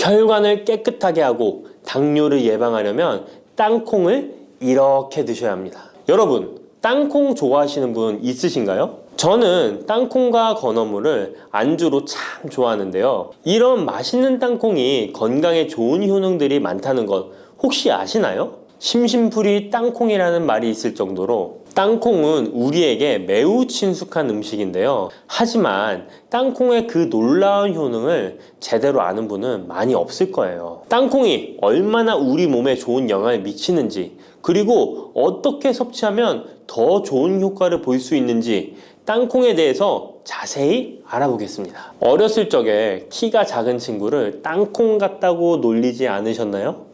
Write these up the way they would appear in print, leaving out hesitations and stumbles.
혈관을 깨끗하게 하고 당뇨를 예방하려면 땅콩을 이렇게 드셔야 합니다. 여러분, 땅콩 좋아하시는 분 있으신가요? 저는 땅콩과 건어물을 안주로 참 좋아하는데요. 이런 맛있는 땅콩이 건강에 좋은 효능들이 많다는 것 혹시 아시나요? 심심풀이 땅콩이라는 말이 있을 정도로 땅콩은 우리에게 매우 친숙한 음식인데요. 하지만 땅콩의 그 놀라운 효능을 제대로 아는 분은 많이 없을 거예요. 땅콩이 얼마나 우리 몸에 좋은 영향을 미치는지, 그리고 어떻게 섭취하면 더 좋은 효과를 볼 수 있는지 땅콩에 대해서 자세히 알아보겠습니다. 어렸을 적에 키가 작은 친구를 땅콩 같다고 놀리지 않으셨나요?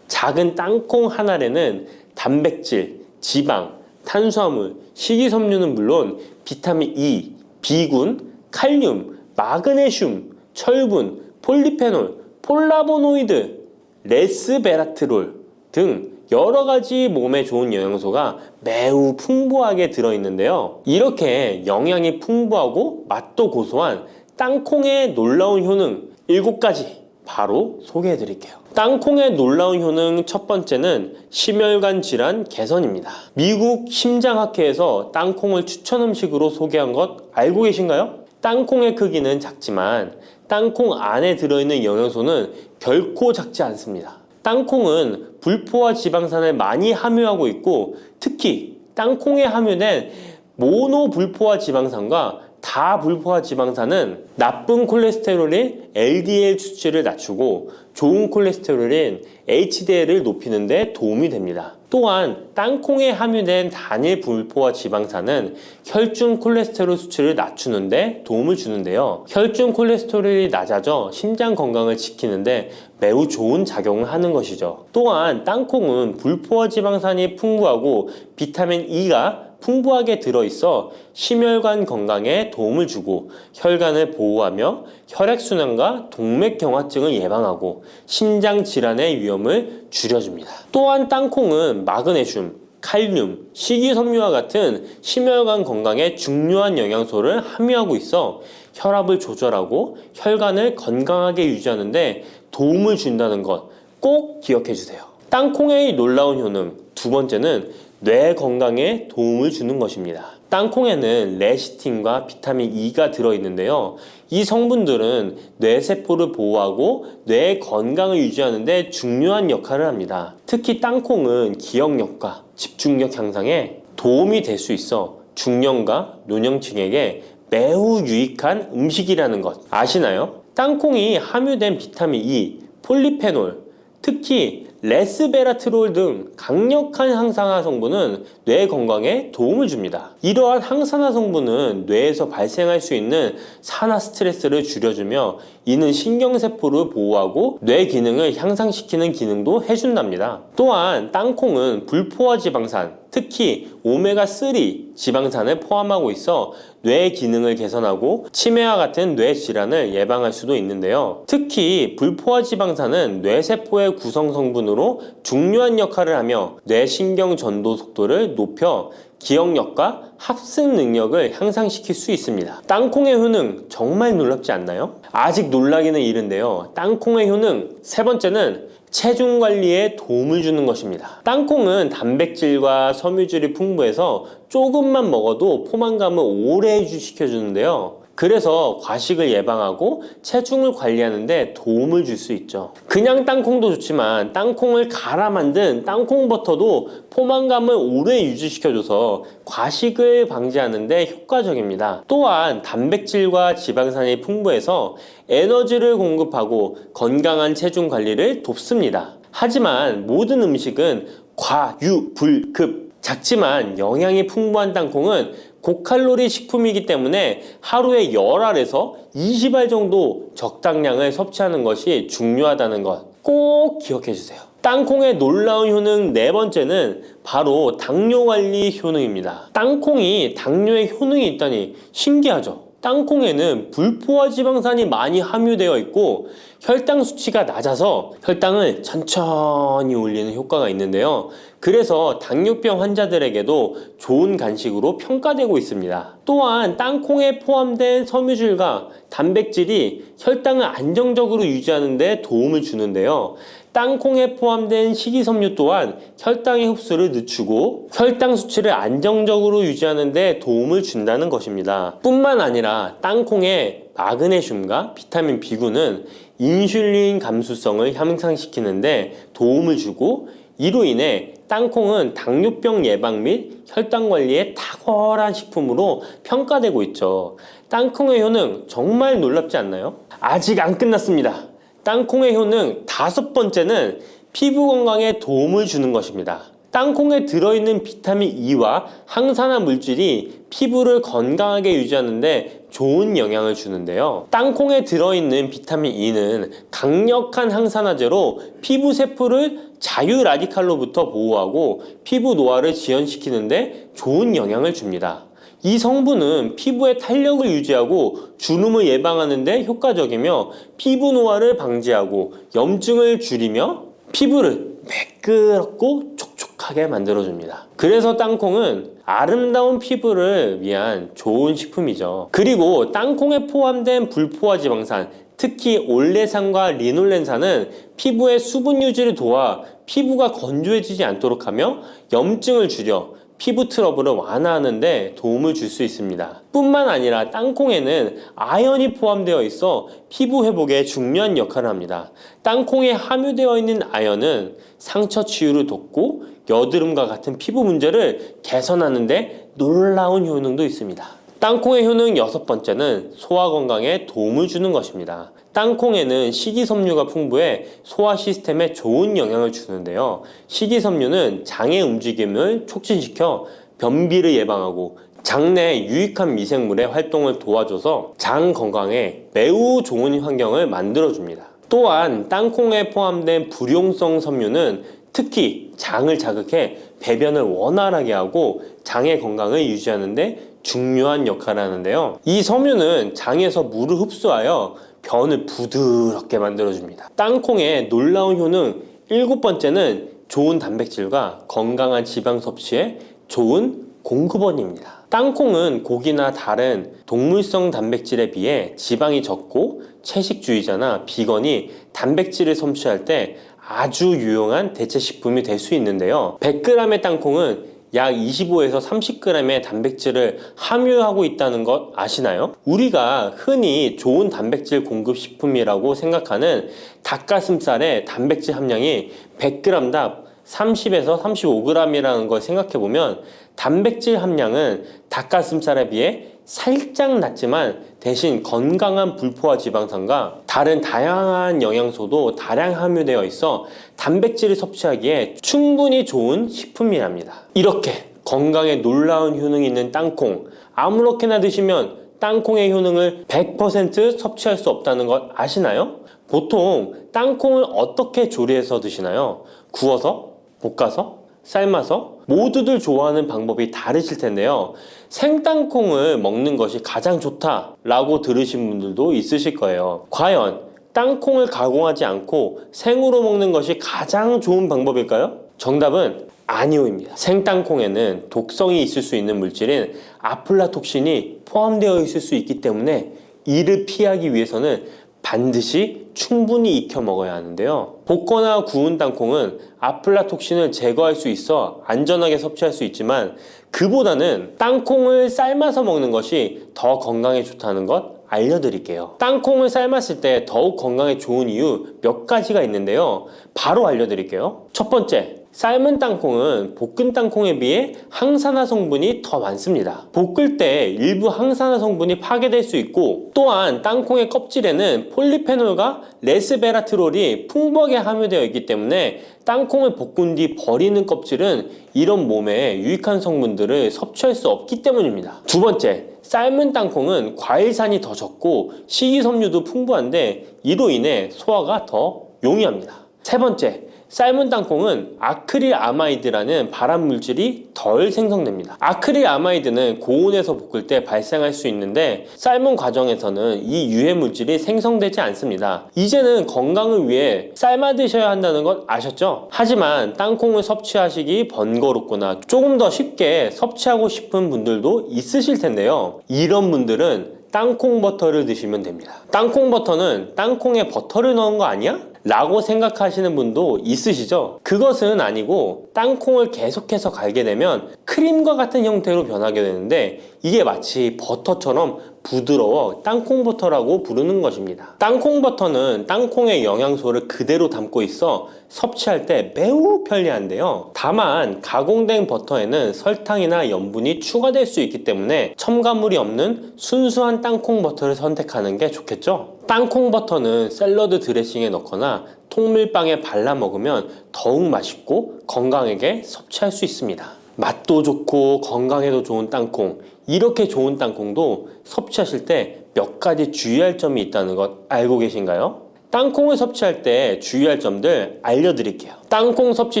작은 땅콩 한 알에는 단백질, 지방, 탄수화물, 식이섬유는 물론 비타민 E, B군, 칼륨, 마그네슘, 철분, 폴리페놀, 폴라보노이드, 레스베라트롤 등 여러 가지 몸에 좋은 영양소가 매우 풍부하게 들어있는데요. 이렇게 영양이 풍부하고 맛도 고소한 땅콩의 놀라운 효능 7가지 바로 소개해 드릴게요. 땅콩의 놀라운 효능 첫 번째는 심혈관 질환 개선입니다. 미국 심장학회에서 땅콩을 추천 음식으로 소개한 것 알고 계신가요? 땅콩의 크기는 작지만 땅콩 안에 들어있는 영양소는 결코 작지 않습니다. 땅콩은 불포화 지방산을 많이 함유하고 있고, 특히 땅콩에 함유된 모노불포화 지방산과 다불포화 지방산은 나쁜 콜레스테롤인 LDL 수치를 낮추고 좋은 콜레스테롤인 HDL을 높이는 데 도움이 됩니다. 또한 땅콩에 함유된 단일 불포화 지방산은 혈중 콜레스테롤 수치를 낮추는 데 도움을 주는데요. 혈중 콜레스테롤이 낮아져 심장 건강을 지키는데 매우 좋은 작용을 하는 것이죠. 또한 땅콩은 불포화 지방산이 풍부하고 비타민 E가 풍부하게 들어있어 심혈관 건강에 도움을 주고 혈관을 보호하며 혈액순환과 동맥경화증을 예방하고 심장 질환의 위험을 줄여줍니다. 또한 땅콩은 마그네슘, 칼륨, 식이섬유와 같은 심혈관 건강에 중요한 영양소를 함유하고 있어 혈압을 조절하고 혈관을 건강하게 유지하는 데 도움을 준다는 것 꼭 기억해 주세요. 땅콩의 놀라운 효능 두 번째는 뇌 건강에 도움을 주는 것입니다. 땅콩에는 레시틴과 비타민 E가 들어있는데요. 이 성분들은 뇌세포를 보호하고 뇌 건강을 유지하는 데 중요한 역할을 합니다. 특히 땅콩은 기억력과 집중력 향상에 도움이 될 수 있어 중년과 노년층에게 매우 유익한 음식이라는 것 아시나요? 땅콩이 함유된 비타민 E, 폴리페놀, 특히 레스베라트롤 등 강력한 항산화 성분은 뇌 건강에 도움을 줍니다. 이러한 항산화 성분은 뇌에서 발생할 수 있는 산화 스트레스를 줄여주며 이는 신경세포를 보호하고 뇌 기능을 향상시키는 기능도 해준답니다. 또한 땅콩은 불포화 지방산, 특히 오메가3 지방산을 포함하고 있어 뇌 기능을 개선하고 치매와 같은 뇌 질환을 예방할 수도 있는데요. 특히 불포화 지방산은 뇌세포의 구성 성분으로 중요한 역할을 하며 뇌신경 전도 속도를 높여 기억력과 합승 능력을 향상시킬 수 있습니다. 땅콩의 효능 정말 놀랍지 않나요? 아직 놀라기는 이른데요. 땅콩의 효능 세 번째는 체중 관리에 도움을 주는 것입니다. 땅콩은 단백질과 섬유질이 풍부해서 조금만 먹어도 포만감을 오래 유지시켜주는데요. 그래서 과식을 예방하고 체중을 관리하는 데 도움을 줄 수 있죠. 그냥 땅콩도 좋지만 땅콩을 갈아 만든 땅콩버터도 포만감을 오래 유지시켜줘서 과식을 방지하는 데 효과적입니다. 또한 단백질과 지방산이 풍부해서 에너지를 공급하고 건강한 체중 관리를 돕습니다. 하지만 모든 음식은 과유불급, 작지만 영양이 풍부한 땅콩은 고칼로리 식품이기 때문에 하루에 10알에서 20알 정도 적당량을 섭취하는 것이 중요하다는 것 꼭 기억해 주세요. 땅콩의 놀라운 효능 네 번째는 바로 당뇨 관리 효능입니다. 땅콩이 당뇨에 효능이 있다니 신기하죠? 땅콩에는 불포화 지방산이 많이 함유되어 있고 혈당 수치가 낮아서 혈당을 천천히 올리는 효과가 있는데요. 그래서 당뇨병 환자들에게도 좋은 간식으로 평가되고 있습니다. 또한 땅콩에 포함된 섬유질과 단백질이 혈당을 안정적으로 유지하는 데 도움을 주는데요. 땅콩에 포함된 식이섬유 또한 혈당의 흡수를 늦추고 혈당 수치를 안정적으로 유지하는 데 도움을 준다는 것입니다. 뿐만 아니라 땅콩의 마그네슘과 비타민 B9는 인슐린 감수성을 향상시키는 데 도움을 주고 이로 인해 땅콩은 당뇨병 예방 및 혈당 관리에 탁월한 식품으로 평가되고 있죠. 땅콩의 효능 정말 놀랍지 않나요? 아직 안 끝났습니다. 땅콩의 효능 5번째는 피부 건강에 도움을 주는 것입니다. 땅콩에 들어있는 비타민 E와 항산화 물질이 피부를 건강하게 유지하는 데 좋은 영향을 주는데요. 땅콩에 들어있는 비타민 E는 강력한 항산화제로 피부 세포를 자유 라디칼로부터 보호하고 피부 노화를 지연시키는 데 좋은 영향을 줍니다. 이 성분은 피부의 탄력을 유지하고 주름을 예방하는 데 효과적이며 피부 노화를 방지하고 염증을 줄이며 피부를 매끄럽고 촉촉하게 만들어줍니다. 그래서 땅콩은 아름다운 피부를 위한 좋은 식품이죠. 그리고 땅콩에 포함된 불포화 지방산, 특히 올레산과 리놀렌산은 피부의 수분 유지를 도와 피부가 건조해지지 않도록 하며 염증을 줄여 피부 트러블을 완화하는 데 도움을 줄 수 있습니다. 뿐만 아니라 땅콩에는 아연이 포함되어 있어 피부 회복에 중요한 역할을 합니다. 땅콩에 함유되어 있는 아연은 상처 치유를 돕고 여드름과 같은 피부 문제를 개선하는 데 놀라운 효능도 있습니다. 땅콩의 효능 6번째는 소화 건강에 도움을 주는 것입니다. 땅콩에는 식이섬유가 풍부해 소화 시스템에 좋은 영향을 주는데요. 식이섬유는 장의 움직임을 촉진시켜 변비를 예방하고 장내 유익한 미생물의 활동을 도와줘서 장 건강에 매우 좋은 환경을 만들어줍니다. 또한 땅콩에 포함된 불용성 섬유는 특히 장을 자극해 배변을 원활하게 하고 장의 건강을 유지하는 데 중요한 역할을 하는데요. 이 섬유는 장에서 물을 흡수하여 변을 부드럽게 만들어줍니다. 땅콩의 놀라운 효능 7번째는 좋은 단백질과 건강한 지방 섭취에 좋은 공급원입니다. 땅콩은 고기나 다른 동물성 단백질에 비해 지방이 적고 채식주의자나 비건이 단백질을 섭취할 때 아주 유용한 대체 식품이 될 수 있는데요. 100g의 땅콩은 약 25에서 30g의 단백질을 함유하고 있다는 것 아시나요? 우리가 흔히 좋은 단백질 공급 식품이라고 생각하는 닭가슴살의 단백질 함량이 100g당 30에서 35g이라는 걸 생각해보면 단백질 함량은 닭가슴살에 비해 살짝 낮지만 대신 건강한 불포화 지방산과 다른 다양한 영양소도 다량 함유되어 있어 단백질을 섭취하기에 충분히 좋은 식품이랍니다. 이렇게 건강에 놀라운 효능이 있는 땅콩, 아무렇게나 드시면 땅콩의 효능을 100% 섭취할 수 없다는 것 아시나요? 보통 땅콩을 어떻게 조리해서 드시나요? 구워서? 볶아서? 삶아서? 모두들 좋아하는 방법이 다르실 텐데요. 생땅콩을 먹는 것이 가장 좋다라고 들으신 분들도 있으실 거예요. 과연 땅콩을 가공하지 않고 생으로 먹는 것이 가장 좋은 방법일까요? 정답은 아니오입니다. 생땅콩에는 독성이 있을 수 있는 물질인 아플라톡신이 포함되어 있을 수 있기 때문에 이를 피하기 위해서는 반드시 충분히 익혀 먹어야 하는데요. 볶거나 구운 땅콩은 아플라톡신을 제거할 수 있어 안전하게 섭취할 수 있지만 그보다는 땅콩을 삶아서 먹는 것이 더 건강에 좋다는 것 알려드릴게요. 땅콩을 삶았을 때 더욱 건강에 좋은 이유 몇 가지가 있는데요. 바로 알려드릴게요. 첫 번째, 삶은 땅콩은 볶은 땅콩에 비해 항산화 성분이 더 많습니다. 볶을 때 일부 항산화 성분이 파괴될 수 있고 또한 땅콩의 껍질에는 폴리페놀과 레스베라트롤이 풍부하게 함유되어 있기 때문에 땅콩을 볶은 뒤 버리는 껍질은 이런 몸에 유익한 성분들을 섭취할 수 없기 때문입니다. 두 번째, 삶은 땅콩은 과일산이 더 적고 식이섬유도 풍부한데 이로 인해 소화가 더 용이합니다. 세 번째, 삶은 땅콩은 아크릴아마이드라는 발암물질이 덜 생성됩니다. 아크릴아마이드는 고온에서 볶을 때 발생할 수 있는데 삶은 과정에서는 이 유해물질이 생성되지 않습니다. 이제는 건강을 위해 삶아 드셔야 한다는 것 아셨죠? 하지만 땅콩을 섭취하시기 번거롭거나 조금 더 쉽게 섭취하고 싶은 분들도 있으실 텐데요. 이런 분들은 땅콩 버터를 드시면 됩니다. 땅콩 버터는 땅콩에 버터를 넣은 거 아니야? 라고 생각하시는 분도 있으시죠? 그것은 아니고 땅콩을 계속해서 갈게 되면 크림과 같은 형태로 변하게 되는데 이게 마치 버터처럼 부드러워 땅콩 버터라고 부르는 것입니다. 땅콩 버터는 땅콩의 영양소를 그대로 담고 있어 섭취할 때 매우 편리한데요. 다만 가공된 버터에는 설탕이나 염분이 추가될 수 있기 때문에 첨가물이 없는 순수한 땅콩 버터를 선택하는 게 좋겠죠? 땅콩 버터는 샐러드 드레싱에 넣거나 통밀빵에 발라 먹으면 더욱 맛있고 건강하게 섭취할 수 있습니다. 맛도 좋고 건강에도 좋은 땅콩, 이렇게 좋은 땅콩도 섭취하실 때 몇 가지 주의할 점이 있다는 것 알고 계신가요? 땅콩을 섭취할 때 주의할 점들 알려드릴게요. 땅콩 섭취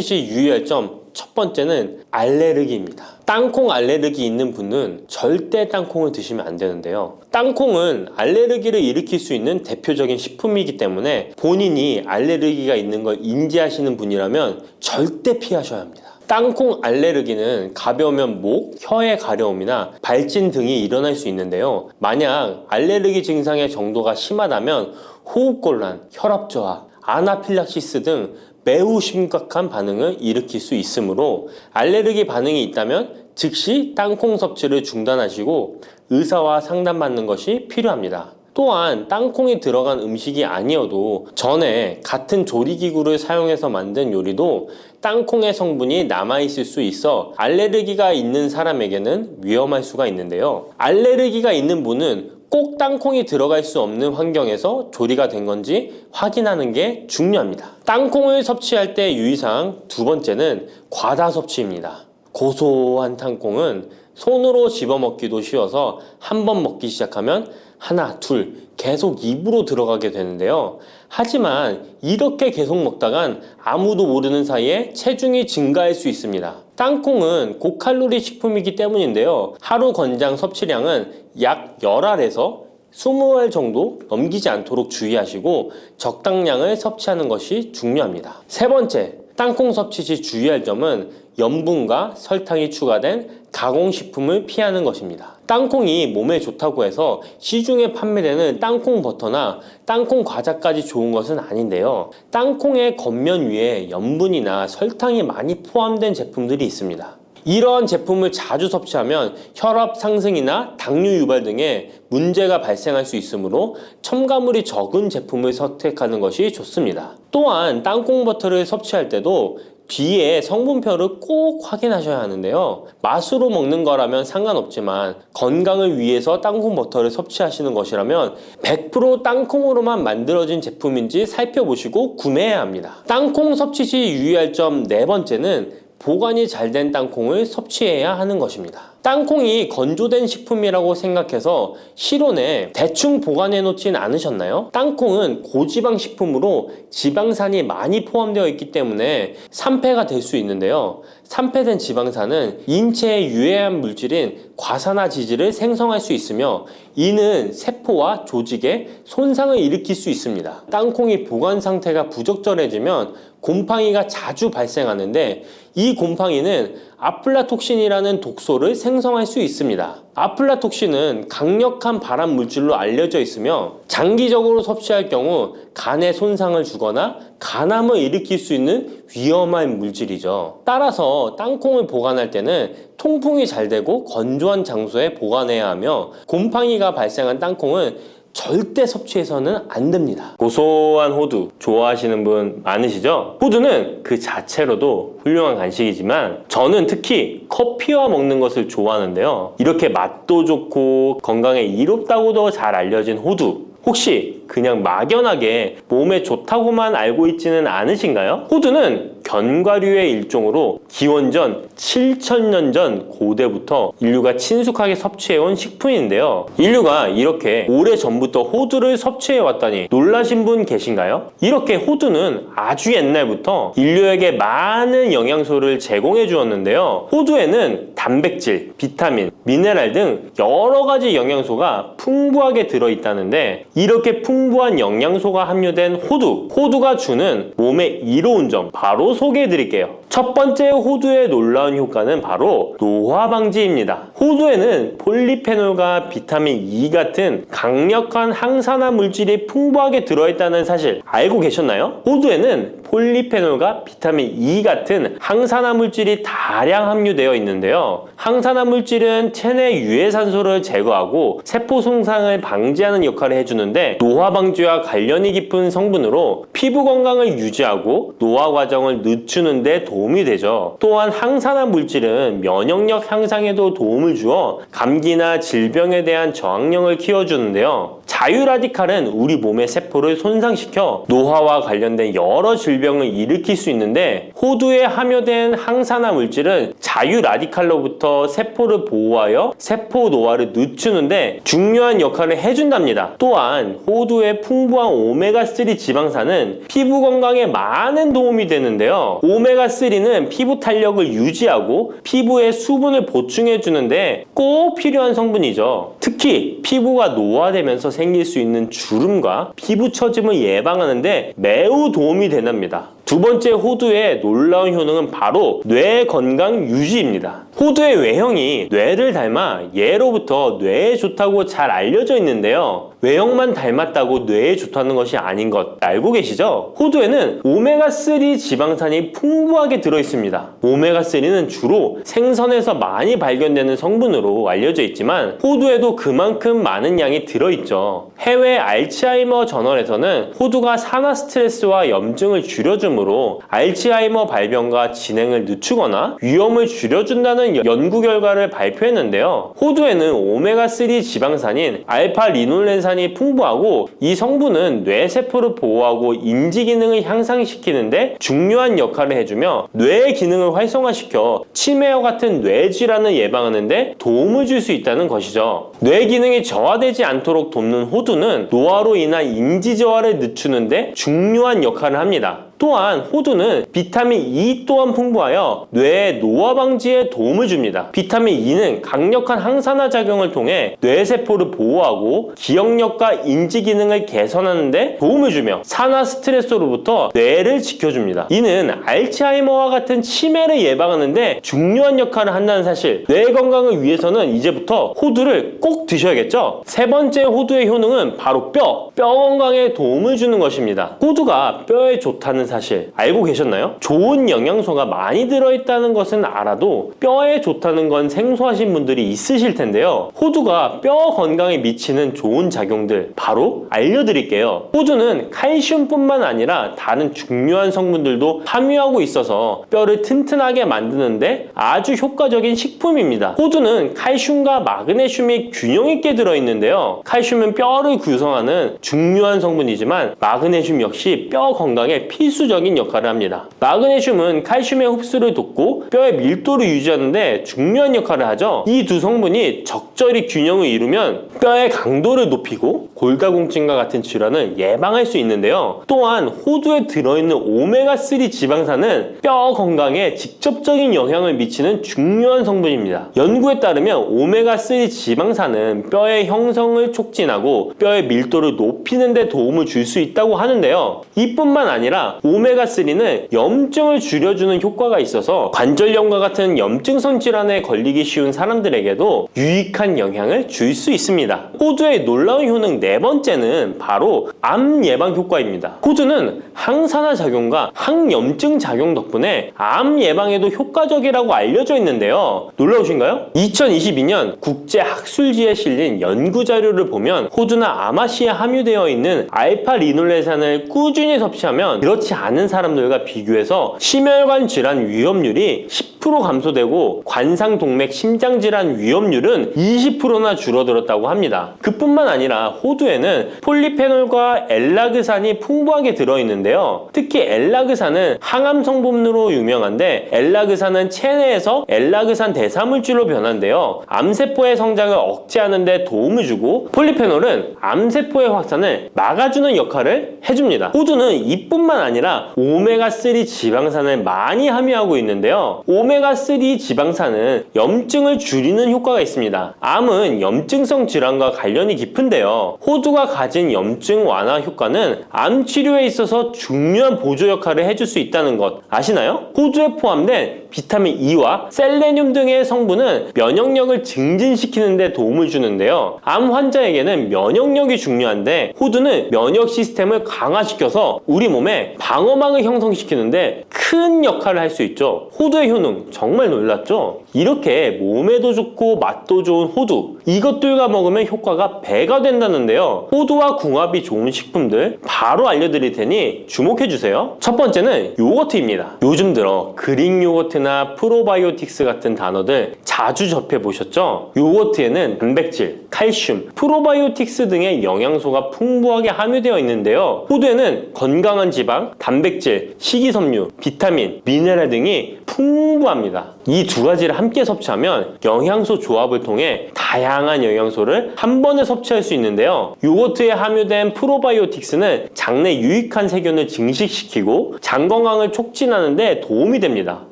시 유의할 점 첫 번째는 알레르기입니다. 땅콩 알레르기 있는 분은 절대 땅콩을 드시면 안 되는데요. 땅콩은 알레르기를 일으킬 수 있는 대표적인 식품이기 때문에 본인이 알레르기가 있는 걸 인지하시는 분이라면 절대 피하셔야 합니다. 땅콩 알레르기는 가벼우면 목, 혀의 가려움이나 발진 등이 일어날 수 있는데요. 만약 알레르기 증상의 정도가 심하다면 호흡곤란, 혈압저하, 아나필락시스 등 매우 심각한 반응을 일으킬 수 있으므로 알레르기 반응이 있다면 즉시 땅콩 섭취를 중단하시고 의사와 상담받는 것이 필요합니다. 또한 땅콩이 들어간 음식이 아니어도 전에 같은 조리기구를 사용해서 만든 요리도 땅콩의 성분이 남아있을 수 있어 알레르기가 있는 사람에게는 위험할 수가 있는데요. 알레르기가 있는 분은 꼭 땅콩이 들어갈 수 없는 환경에서 조리가 된 건지 확인하는 게 중요합니다. 땅콩을 섭취할 때 유의사항 두 번째는 과다 섭취입니다. 고소한 땅콩은 손으로 집어먹기도 쉬워서 한 번 먹기 시작하면 하나, 둘 계속 입으로 들어가게 되는데요. 하지만 이렇게 계속 먹다간 아무도 모르는 사이에 체중이 증가할 수 있습니다. 땅콩은 고칼로리 식품이기 때문인데요. 하루 권장 섭취량은 약 10알에서 20알 정도 넘기지 않도록 주의하시고 적당량을 섭취하는 것이 중요합니다. 세 번째, 땅콩 섭취 시 주의할 점은 염분과 설탕이 추가된 가공식품을 피하는 것입니다. 땅콩이 몸에 좋다고 해서 시중에 판매되는 땅콩 버터나 땅콩 과자까지 좋은 것은 아닌데요. 땅콩의 겉면 위에 염분이나 설탕이 많이 포함된 제품들이 있습니다. 이러한 제품을 자주 섭취하면 혈압 상승이나 당뇨 유발 등의 문제가 발생할 수 있으므로 첨가물이 적은 제품을 선택하는 것이 좋습니다. 또한 땅콩 버터를 섭취할 때도 뒤에 성분표를 꼭 확인하셔야 하는데요. 맛으로 먹는 거라면 상관없지만 건강을 위해서 땅콩 버터를 섭취하시는 것이라면 100% 땅콩으로만 만들어진 제품인지 살펴보시고 구매해야 합니다. 땅콩 섭취 시 유의할 점 네 번째는 보관이 잘 된 땅콩을 섭취해야 하는 것입니다. 땅콩이 건조된 식품이라고 생각해서 실온에 대충 보관해 놓진 않으셨나요? 땅콩은 고지방 식품으로 지방산이 많이 포함되어 있기 때문에 산패가 될 수 있는데요. 산패된 지방산은 인체에 유해한 물질인 과산화지질을 생성할 수 있으며 이는 세포와 조직에 손상을 일으킬 수 있습니다. 땅콩이 보관 상태가 부적절해지면 곰팡이가 자주 발생하는데 이 곰팡이는 아플라톡신이라는 독소를 생성할 수 있습니다. 아플라톡신은 강력한 발암 물질로 알려져 있으며 장기적으로 섭취할 경우 간에 손상을 주거나 간암을 일으킬 수 있는 위험한 물질이죠. 따라서 땅콩을 보관할 때는 통풍이 잘 되고 건조한 장소에 보관해야 하며 곰팡이가 발생한 땅콩은 절대 섭취해서는 안 됩니다. 고소한 호두 좋아하시는 분 많으시죠? 호두는 그 자체로도 훌륭한 간식이지만 저는 특히 커피와 먹는 것을 좋아하는데요. 이렇게 맛도 좋고 건강에 이롭다고도 잘 알려진 호두, 혹시 그냥 막연하게 몸에 좋다고만 알고 있지는 않으신가요? 호두는 견과류의 일종으로 기원전 7,000년 전 고대부터 인류가 친숙하게 섭취해온 식품인데요. 인류가 이렇게 오래전부터 호두를 섭취해왔다니 놀라신 분 계신가요? 이렇게 호두는 아주 옛날부터 인류에게 많은 영양소를 제공해 주었는데요. 호두에는 단백질, 비타민, 미네랄 등 여러 가지 영양소가 풍부하게 들어있다는데, 이렇게 풍부한 영양소가 함유된 호두가 주는 몸에 이로운 점 바로 소개해 드릴게요. 첫 번째 호두의 놀라운 효과는 바로 노화 방지입니다. 호두에는 폴리페놀과 비타민 E 같은 강력한 항산화 물질이 풍부하게 들어있다는 사실 알고 계셨나요? 호두에는 폴리페놀과 비타민 E 같은 항산화 물질이 다량 함유되어 있는데요. 항산화 물질은 체내 유해산소를 제거하고 세포 손상을 방지하는 역할을 해주는데, 노화 방지와 관련이 깊은 성분으로 피부 건강을 유지하고 노화 과정을 늦추는 데 도움이 되죠. 또한 항산화 물질은 면역력 향상에도 도움을 주어 감기나 질병에 대한 저항력을 키워주는데요. 자유라디칼은 우리 몸의 세포를 손상시켜 노화와 관련된 여러 질병을 일으킬 수 있는데, 호두에 함유된 항산화 물질은 자유라디칼로부터 세포를 보호하여 세포 노화를 늦추는데 중요한 역할을 해준답니다. 또한 호두의 풍부한 오메가3 지방산은 피부 건강에 많은 도움이 되는데요. 오메가3는 피부 탄력을 유지하고 피부에 수분을 보충해 주는데 꼭 필요한 성분이죠. 특히 피부가 노화되면서 생길 수 있는 주름과 피부 처짐을 예방하는 데 매우 도움이 된답니다. 두 번째 호두의 놀라운 효능은 바로 뇌 건강 유지입니다. 호두의 외형이 뇌를 닮아 예로부터 뇌에 좋다고 잘 알려져 있는데요. 외형만 닮았다고 뇌에 좋다는 것이 아닌 것 알고 계시죠? 호두에는 오메가3 지방산이 풍부하게 들어있습니다. 오메가3는 주로 생선에서 많이 발견되는 성분으로 알려져 있지만 호두에도 그만큼 많은 양이 들어있죠. 해외 알츠하이머 저널에서는 호두가 산화 스트레스와 염증을 줄여주므로 알츠하이머 발병과 진행을 늦추거나 위험을 줄여준다는 연구 결과를 발표했는데요. 호두에는 오메가3 지방산인 알파-리놀렌산이 풍부하고, 이 성분은 뇌세포를 보호하고 인지 기능을 향상시키는데 중요한 역할을 해주며 뇌의 기능을 활성화시켜 치매와 같은 뇌질환을 예방하는데 도움을 줄 수 있다는 것이죠. 뇌 기능이 저하되지 않도록 돕는 호두는 노화로 인한 인지 저하를 늦추는데 중요한 역할을 합니다. 또한 호두는 비타민 E 또한 풍부하여 뇌의 노화 방지에 도움을 줍니다. 비타민 E는 강력한 항산화 작용을 통해 뇌세포를 보호하고 기억력과 인지 기능을 개선하는 데 도움을 주며 산화 스트레스로부터 뇌를 지켜줍니다. 이는 알츠하이머와 같은 치매를 예방하는 데 중요한 역할을 한다는 사실, 뇌 건강을 위해서는 이제부터 호두를 꼭 드셔야겠죠? 세 번째 호두의 효능은 바로 뼈 건강에 도움을 주는 것입니다. 호두가 뼈에 좋다는 사실 알고 계셨나요? 좋은 영양소가 많이 들어있다는 것은 알아도 뼈에 좋다는 건 생소하신 분들이 있으실 텐데요. 호두가 뼈 건강에 미치는 좋은 작용들 바로 알려드릴게요. 호두는 칼슘뿐만 아니라 다른 중요한 성분들도 함유하고 있어서 뼈를 튼튼하게 만드는데 아주 효과적인 식품입니다. 호두는 칼슘과 마그네슘이 균형 있게 들어있는데요. 칼슘은 뼈를 구성하는 중요한 성분이지만 마그네슘 역시 뼈 건강에 필수적인 역할을 합니다. 마그네슘은 칼슘의 흡수를 돕고 뼈의 밀도를 유지하는데 중요한 역할을 하죠. 이 두 성분이 적절히 균형을 이루면 뼈의 강도를 높이고 골다공증과 같은 질환을 예방할 수 있는데요. 또한 호두에 들어있는 오메가3 지방산은 뼈 건강에 직접적인 영향을 미치는 중요한 성분입니다. 연구에 따르면 오메가3 지방산은 뼈의 형성을 촉진하고 뼈의 밀도를 높이는 데 도움을 줄 수 있다고 하는데요. 이뿐만 아니라 오메가3는 염증을 줄여주는 효과가 있어서 관절염과 같은 염증성 질환에 걸리기 쉬운 사람들에게도 유익한 영향을 줄 수 있습니다. 호두의 놀라운 효능 네 번째는 바로 암 예방 효과입니다. 호두는 항산화 작용과 항염증 작용 덕분에 암 예방에도 효과적이라고 알려져 있는데요. 놀라우신가요? 2022년 국제학술지에 실린 연구 자료를 보면 호두나 아마시에 함유되어 있는 알파-리놀렌산을 꾸준히 섭취하면 그렇지 않은 사람들과 비교해서 심혈관 질환 위험률이 10% 10% 감소되고 관상동맥 심장질환 위험률은 20%나 줄어들었다고 합니다. 그뿐만 아니라 호두에는 폴리페놀과 엘라그산이 풍부하게 들어있는데요. 특히 엘라그산은 항암 성분으로 유명한데, 엘라그산은 체내에서 엘라그산 대사물질로 변한대요. 암세포의 성장을 억제하는 데 도움을 주고, 폴리페놀은 암세포의 확산을 막아주는 역할을 해줍니다. 호두는 이뿐만 아니라 오메가3 지방산을 많이 함유하고 있는데요. 오메가3 지방산은 염증을 줄이는 효과가 있습니다. 암은 염증성 질환과 관련이 깊은데요. 호두가 가진 염증 완화 효과는 암 치료에 있어서 중요한 보조 역할을 해줄 수 있다는 것 아시나요? 호두에 포함된 비타민 E와 셀레늄 등의 성분은 면역력을 증진시키는 데 도움을 주는데요. 암 환자에게는 면역력이 중요한데, 호두는 면역 시스템을 강화시켜서 우리 몸에 방어막을 형성시키는데 큰 역할을 할 수 있죠. 호두의 효능 정말 놀랍죠? 이렇게 몸에도 좋고 맛도 좋은 호두, 이것들과 먹으면 효과가 배가 된다는데요. 호두와 궁합이 좋은 식품들 바로 알려드릴 테니 주목해주세요. 첫 번째는 요거트입니다. 요즘 들어 그릭 요거트나 프로바이오틱스 같은 단어들 자주 접해보셨죠? 요거트에는 단백질, 칼슘, 프로바이오틱스 등의 영양소가 풍부하게 함유되어 있는데요. 호두에는 건강한 지방, 단백질, 식이섬유, 비타민, 미네랄 등이 풍부합니다. 이 두 가지를 함께 섭취하면 영양소 조합을 통해 다양한 영양소를 한 번에 섭취할 수 있는데요. 요거트에 함유된 프로바이오틱스는 장내 유익한 세균을 증식시키고 장 건강을 촉진하는 데 도움이 됩니다.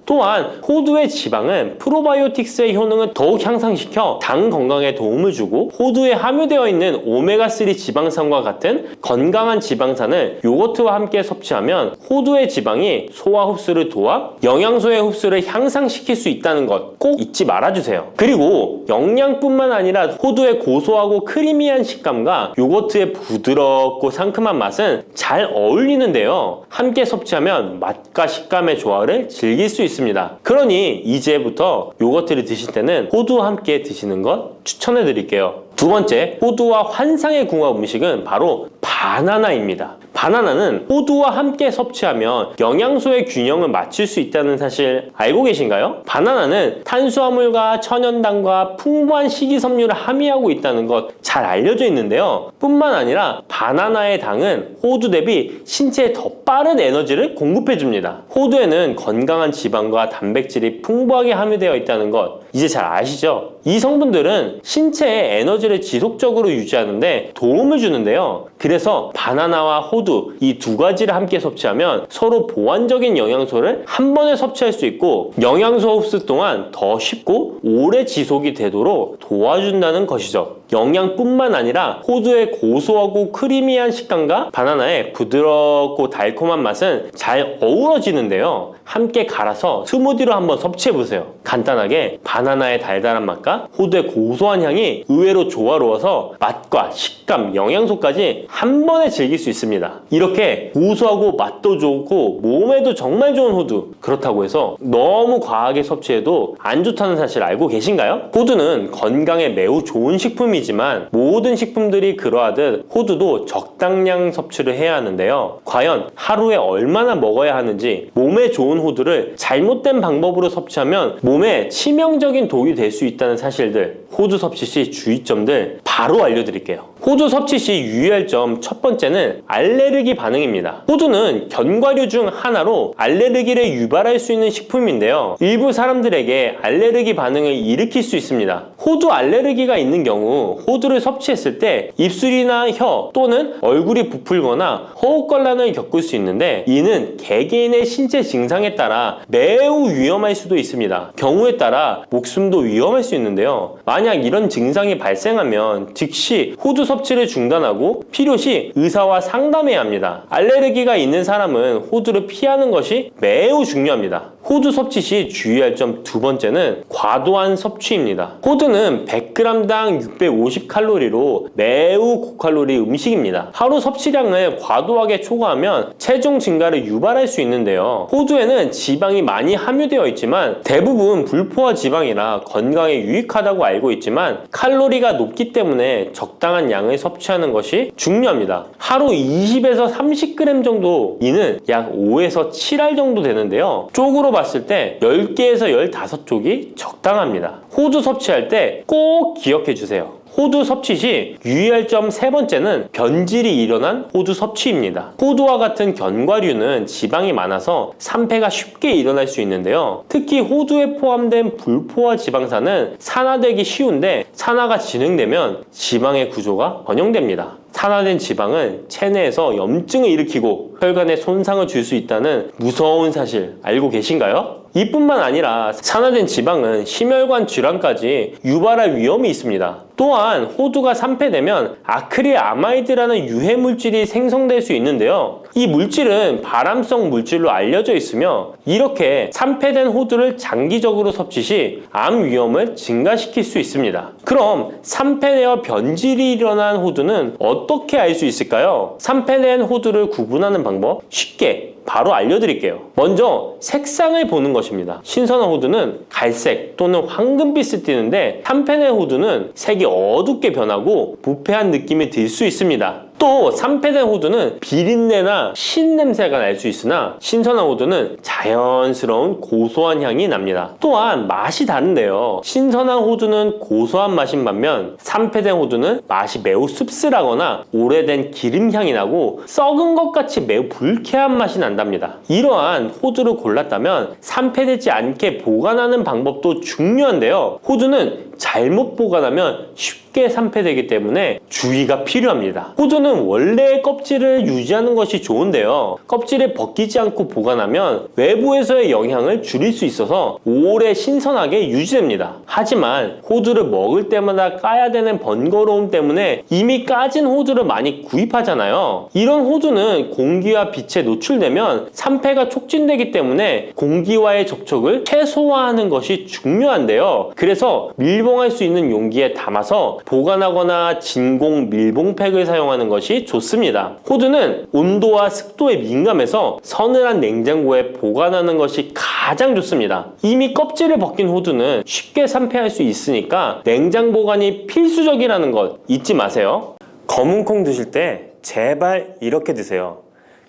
또한 호두의 지방은 프로바이오틱스의 효능을 더욱 향상시켜 장 건강에 도움을 주고, 호두에 함유되어 있는 오메가3 지방산과 같은 건강한 지방산을 요거트와 함께 섭취하면 호두의 지방이 소화 흡수를 도와 영양소의 흡수를 향상시킬 수 있다는 것 꼭 잊지 말아주세요. 그리고 영양뿐만 아니라 호두의 고소하고 크리미한 식감과 요거트의 부드럽고 상큼한 맛은 잘 어울리는데요. 함께 섭취하면 맛과 식감의 조화를 즐길 수 있습니다. 그러니 이제부터 요거트를 드실 때는 호두와 함께 드시는 것 추천해 드릴게요. 두 번째, 호두와 환상의 궁합 음식은 바로 바나나입니다. 바나나는 호두와 함께 섭취하면 영양소의 균형을 맞출 수 있다는 사실 알고 계신가요? 바나나는 탄수화물과 천연당과 풍부한 식이섬유를 함유하고 있다는 것 잘 알려져 있는데요. 뿐만 아니라 바나나의 당은 호두 대비 신체에 더 빠른 에너지를 공급해줍니다. 호두에는 건강한 지방과 단백질이 풍부하게 함유되어 있다는 것 이제 잘 아시죠? 이 성분들은 신체의 에너지를 지속적으로 유지하는데 도움을 주는데요. 그래서 바나나와 호두 이 두 가지를 함께 섭취하면 서로 보완적인 영양소를 한 번에 섭취할 수 있고, 영양소 흡수 동안 더 쉽고 오래 지속이 되도록 도와준다는 것이죠. 영양뿐만 아니라 호두의 고소하고 크리미한 식감과 바나나의 부드럽고 달콤한 맛은 잘 어우러지는데요. 함께 갈아서 스무디로 한번 섭취해보세요. 간단하게 바나나의 달달한 맛과 호두의 고소한 향이 의외로 조화로워서 맛과 식감, 영양소까지 한 번에 즐길 수 있습니다. 이렇게 고소하고 맛도 좋고 몸에도 정말 좋은 호두, 그렇다고 해서 너무 과하게 섭취해도 안 좋다는 사실 알고 계신가요? 호두는 건강에 매우 좋은 식품이지만 모든 식품들이 그러하듯 호두도 적당량 섭취를 해야 하는데요. 과연 하루에 얼마나 먹어야 하는지, 몸에 좋은 호두를 잘못된 방법으로 섭취하면 몸에 치명적인 독이 될 수 있다는 사실들, 호두 섭취 시 주의점들 바로 알려드릴게요. 호두 섭취 시 유의할 점 첫 번째는 알레르기 반응입니다. 호두는 견과류 중 하나로 알레르기를 유발할 수 있는 식품인데요. 일부 사람들에게 알레르기 반응을 일으킬 수 있습니다. 호두 알레르기가 있는 경우 호두를 섭취했을 때 입술이나 혀 또는 얼굴이 부풀거나 허우걸란을 겪을 수 있는데, 이는 개개인의 신체 증상에 따라 매우 위험할 수도 있습니다. 경우에 따라 목숨도 위험할 수 있는데요. 만약 이런 증상이 발생하면 즉시 호두 섭취를 중단하고 필요시 의사와 상담해야 합니다. 알레르기가 있는 사람은 호두를 피하는 것이 매우 중요합니다. 호두 섭취 시 주의할 점 두 번째는 과도한 섭취입니다. 호두는 100g당 650칼로리로 매우 고칼로리 음식입니다. 하루 섭취량을 과도하게 초과하면 체중 증가를 유발할 수 있는데요. 호두에는 지방이 많이 함유되어 있지만 대부분 불포화 지방이라 건강에 유익하다고 알고 있지만 칼로리가 높기 때문에 적당한 양을 섭취하는 것이 중요합니다. 하루 20에서 30g 정도, 이는 약 5에서 7알 정도 되는데요. 쪽으로 봤을 때 10개에서 15쪽이 적당합니다. 호두 섭취할 때 꼭 기억해 주세요. 호두 섭취 시 유의할 점 세 번째는 변질이 일어난 호두 섭취입니다. 호두와 같은 견과류는 지방이 많아서 산패가 쉽게 일어날 수 있는데요. 특히 호두에 포함된 불포화 지방산은 산화되기 쉬운데 산화가 진행되면 지방의 구조가 변형됩니다. 산화된 지방은 체내에서 염증을 일으키고 혈관에 손상을 줄 수 있다는 무서운 사실 알고 계신가요? 이뿐만 아니라 산화된 지방은 심혈관 질환까지 유발할 위험이 있습니다. 또한 호두가 산패되면 아크릴아마이드라는 유해 물질이 생성될 수 있는데요. 이 물질은 발암성 물질로 알려져 있으며 이렇게 산패된 호두를 장기적으로 섭취 시 암 위험을 증가시킬 수 있습니다. 그럼 산패되어 변질이 일어난 호두는 어떻게 알 수 있을까요? 산패된 호두를 구분하는 방법 쉽게 바로 알려드릴게요. 먼저 색상을 보는 것입니다. 신선한 호두는 갈색 또는 황금빛을 띠는데 산패된 호두는 색이 어둡게 변하고 부패한 느낌이 들 수 있습니다. 또 산패된 호두는 비린내나 신냄새가 날 수 있으나 신선한 호두는 자연스러운 고소한 향이 납니다. 또한 맛이 다른데요. 신선한 호두는 고소한 맛인 반면 산패된 호두는 맛이 매우 씁쓸하거나 오래된 기름향이 나고 썩은 것 같이 매우 불쾌한 맛이 난답니다. 이러한 호두를 골랐다면 산패되지 않게 보관하는 방법도 중요한데요. 호두는 잘못 보관하면 쉽게 산패되기 때문에 주의가 필요합니다. 호두는 원래의 껍질을 유지하는 것이 좋은데요. 껍질을 벗기지 않고 보관하면 외부에서의 영향을 줄일 수 있어서 오래 신선하게 유지됩니다. 하지만 호두를 먹을 때마다 까야 되는 번거로움 때문에 이미 까진 호두를 많이 구입하잖아요. 이런 호두는 공기와 빛에 노출되면 산패가 촉진되기 때문에 공기와의 접촉을 최소화하는 것이 중요한데요. 그래서 밀봉할 수 있는 용기에 담아서 보관하거나 진공 밀봉팩을 사용하는 것이 좋습니다. 호두는 온도와 습도에 민감해서 서늘한 냉장고에 보관하는 것이 가장 좋습니다. 이미 껍질을 벗긴 호두는 쉽게 산패할 수 있으니까 냉장 보관이 필수적이라는 것 잊지 마세요. 검은 콩 드실 때 제발 이렇게 드세요.